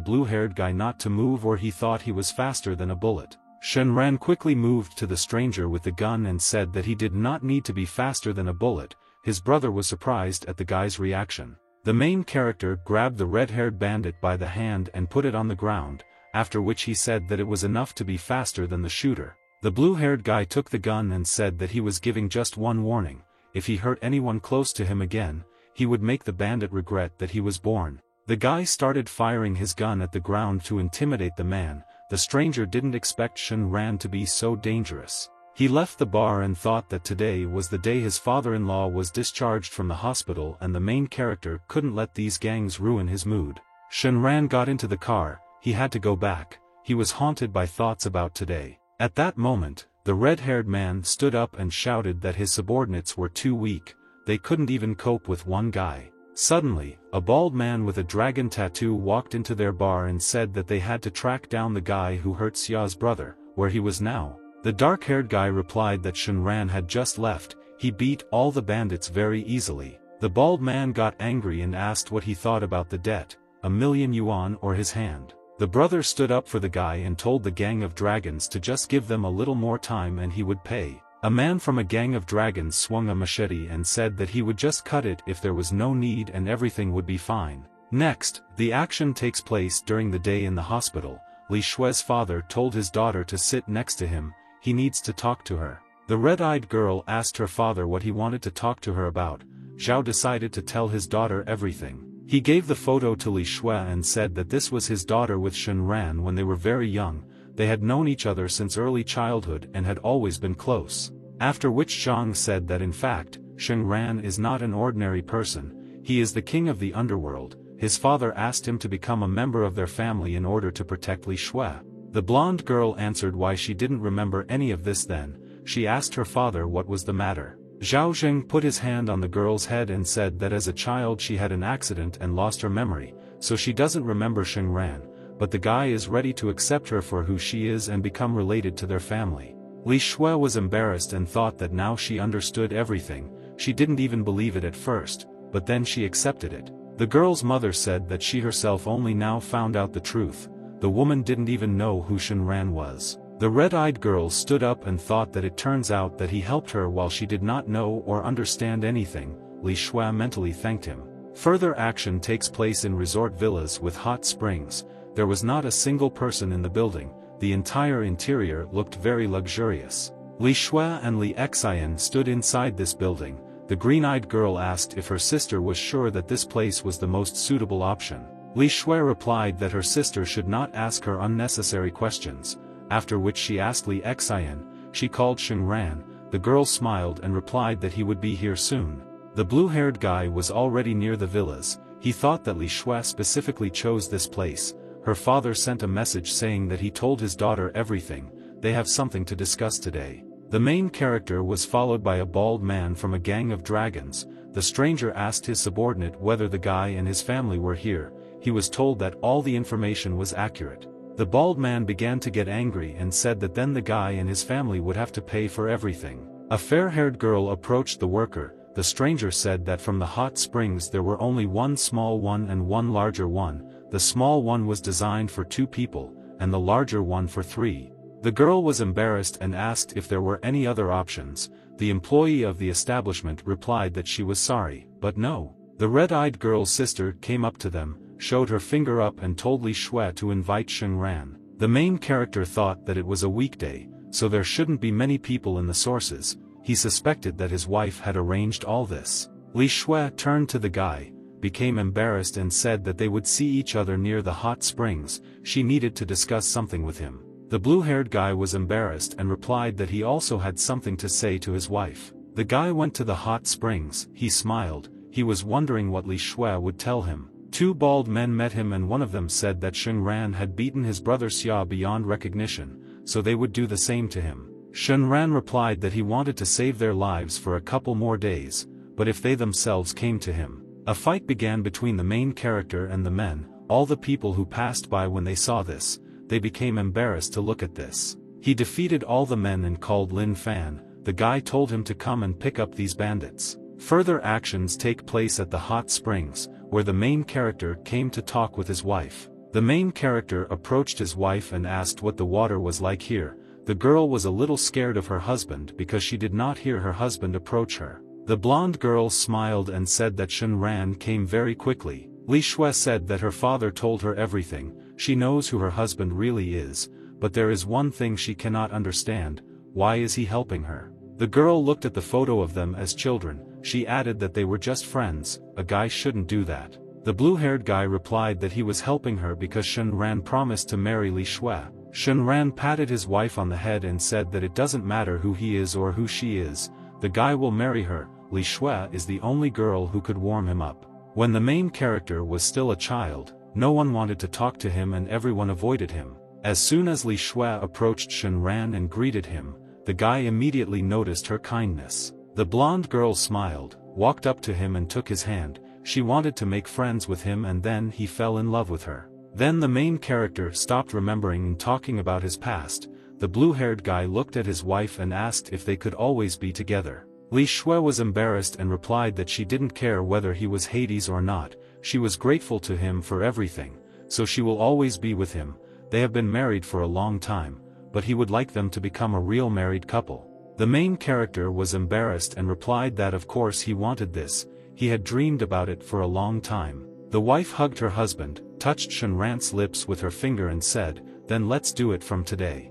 blue-haired guy not to move or he thought he was faster than a bullet. Shenran quickly moved to the stranger with the gun and said that he did not need to be faster than a bullet. His brother was surprised at the guy's reaction. The main character grabbed the red-haired bandit by the hand and put it on the ground, after which he said that it was enough to be faster than the shooter. The blue-haired guy took the gun and said that he was giving just one warning: if he hurt anyone close to him again, he would make the bandit regret that he was born. The guy started firing his gun at the ground to intimidate the man. The stranger didn't expect Shenran to be so dangerous. He left the bar and thought that today was the day his father-in-law was discharged from the hospital, and the main character couldn't let these gangs ruin his mood. Shenran got into the car. He had to go back. He was haunted by thoughts about today. At that moment, the red-haired man stood up and shouted that his subordinates were too weak. They couldn't even cope with one guy. Suddenly, a bald man with a dragon tattoo walked into their bar and said that they had to track down the guy who hurt Xia's brother, where he was now. The dark-haired guy replied that Shenran had just left. He beat all the bandits very easily. The bald man got angry and asked what he thought about the debt, 1,000,000 yuan or his hand. The brother stood up for the guy and told the gang of dragons to just give them a little more time and he would pay. A man from a gang of dragons swung a machete and said that he would just cut it if there was no need and everything would be fine. Next, the action takes place during the day in the hospital. Li Shue's father told his daughter to sit next to him. He needs to talk to her. The red-eyed girl asked her father what he wanted to talk to her about. Zhao decided to tell his daughter everything. He gave the photo to Li Shue and said that this was his daughter with Shenran when they were very young. They had known each other since early childhood and had always been close. After which Zhang said that in fact, Shenran is not an ordinary person. He is the king of the underworld. His father asked him to become a member of their family in order to protect Li Shue. The blonde girl answered why she didn't remember any of this then. She asked her father what was the matter. Zhao Zheng put his hand on the girl's head and said that as a child she had an accident and lost her memory, so she doesn't remember Shenran, but the guy is ready to accept her for who she is and become related to their family. Li Shue was embarrassed and thought that now she understood everything. She didn't even believe it at first, but then she accepted it. The girl's mother said that she herself only now found out the truth. The woman didn't even know who Shenran was. The red-eyed girl stood up and thought that it turns out that he helped her while she did not know or understand anything. Li Shue mentally thanked him. Further action takes place in resort villas with hot springs. There was not a single person in the building. The entire interior looked very luxurious. Li Shue and Li Xian stood inside this building. The green-eyed girl asked if her sister was sure that this place was the most suitable option. Li Shue replied that her sister should not ask her unnecessary questions. After which she asked Li Xian. She called Shenran. The girl smiled and replied that he would be here soon. The blue-haired guy was already near the villas. He thought that Li Shue specifically chose this place. Her father sent a message saying that he told his daughter everything. They have something to discuss today. The main character was followed by a bald man from a gang of dragons. The stranger asked his subordinate whether the guy and his family were here. He was told that all the information was accurate. The bald man began to get angry and said that then the guy and his family would have to pay for everything. A fair-haired girl approached the worker. The stranger said that from the hot springs there were only one small one and one larger one. The small one was designed for 2 people, and the larger one for 3. The girl was embarrassed and asked if there were any other options. The employee of the establishment replied that she was sorry, but no. The red-eyed girl's sister came up to them, showed her finger up and told Li Shui to invite Sheng Ran. The main character thought that it was a weekday, so there shouldn't be many people in the sources. He suspected that his wife had arranged all this. Li Shui turned to the guy, became embarrassed and said that they would see each other near the hot springs. She needed to discuss something with him. The blue-haired guy was embarrassed and replied that he also had something to say to his wife. The guy went to the hot springs. He smiled. He was wondering what Li Shui would tell him. Two bald men met him and one of them said that Sheng Ran had beaten his brother Xia beyond recognition, so they would do the same to him. Sheng Ran replied that he wanted to save their lives for a couple more days, but if they themselves came to him. A fight began between the main character and the men. All the people who passed by when they saw this, they became embarrassed to look at this. He defeated all the men and called Lin Fan. The guy told him to come and pick up these bandits. Further actions take place at the hot springs, where the main character came to talk with his wife. The main character approached his wife and asked what the water was like here. The girl was a little scared of her husband because she did not hear her husband approach her. The blonde girl smiled and said that Sheng Ran came very quickly. Li Shui said that her father told her everything. She knows who her husband really is, but there is one thing she cannot understand: why is he helping her? The girl looked at the photo of them as children. She added that they were just friends. A guy shouldn't do that. The blue-haired guy replied that he was helping her because Sheng Ran promised to marry Li Shui. Sheng Ran patted his wife on the head and said that it doesn't matter who he is or who she is. The guy will marry her. Li Shui is the only girl who could warm him up. When the main character was still a child, no one wanted to talk to him and everyone avoided him. As soon as Li Shui approached Sheng Ran and greeted him, the guy immediately noticed her kindness. The blonde girl smiled, walked up to him and took his hand. She wanted to make friends with him and then he fell in love with her. Then the main character stopped remembering and talking about his past. The blue-haired guy looked at his wife and asked if they could always be together. Li Shui was embarrassed and replied that she didn't care whether he was Hades or not. She was grateful to him for everything, so she will always be with him. They have been married for a long time, but he would like them to become a real married couple. The main character was embarrassed and replied that of course he wanted this. He had dreamed about it for a long time. The wife hugged her husband, touched Sheng Ran's lips with her finger and said, "Then let's do it from today."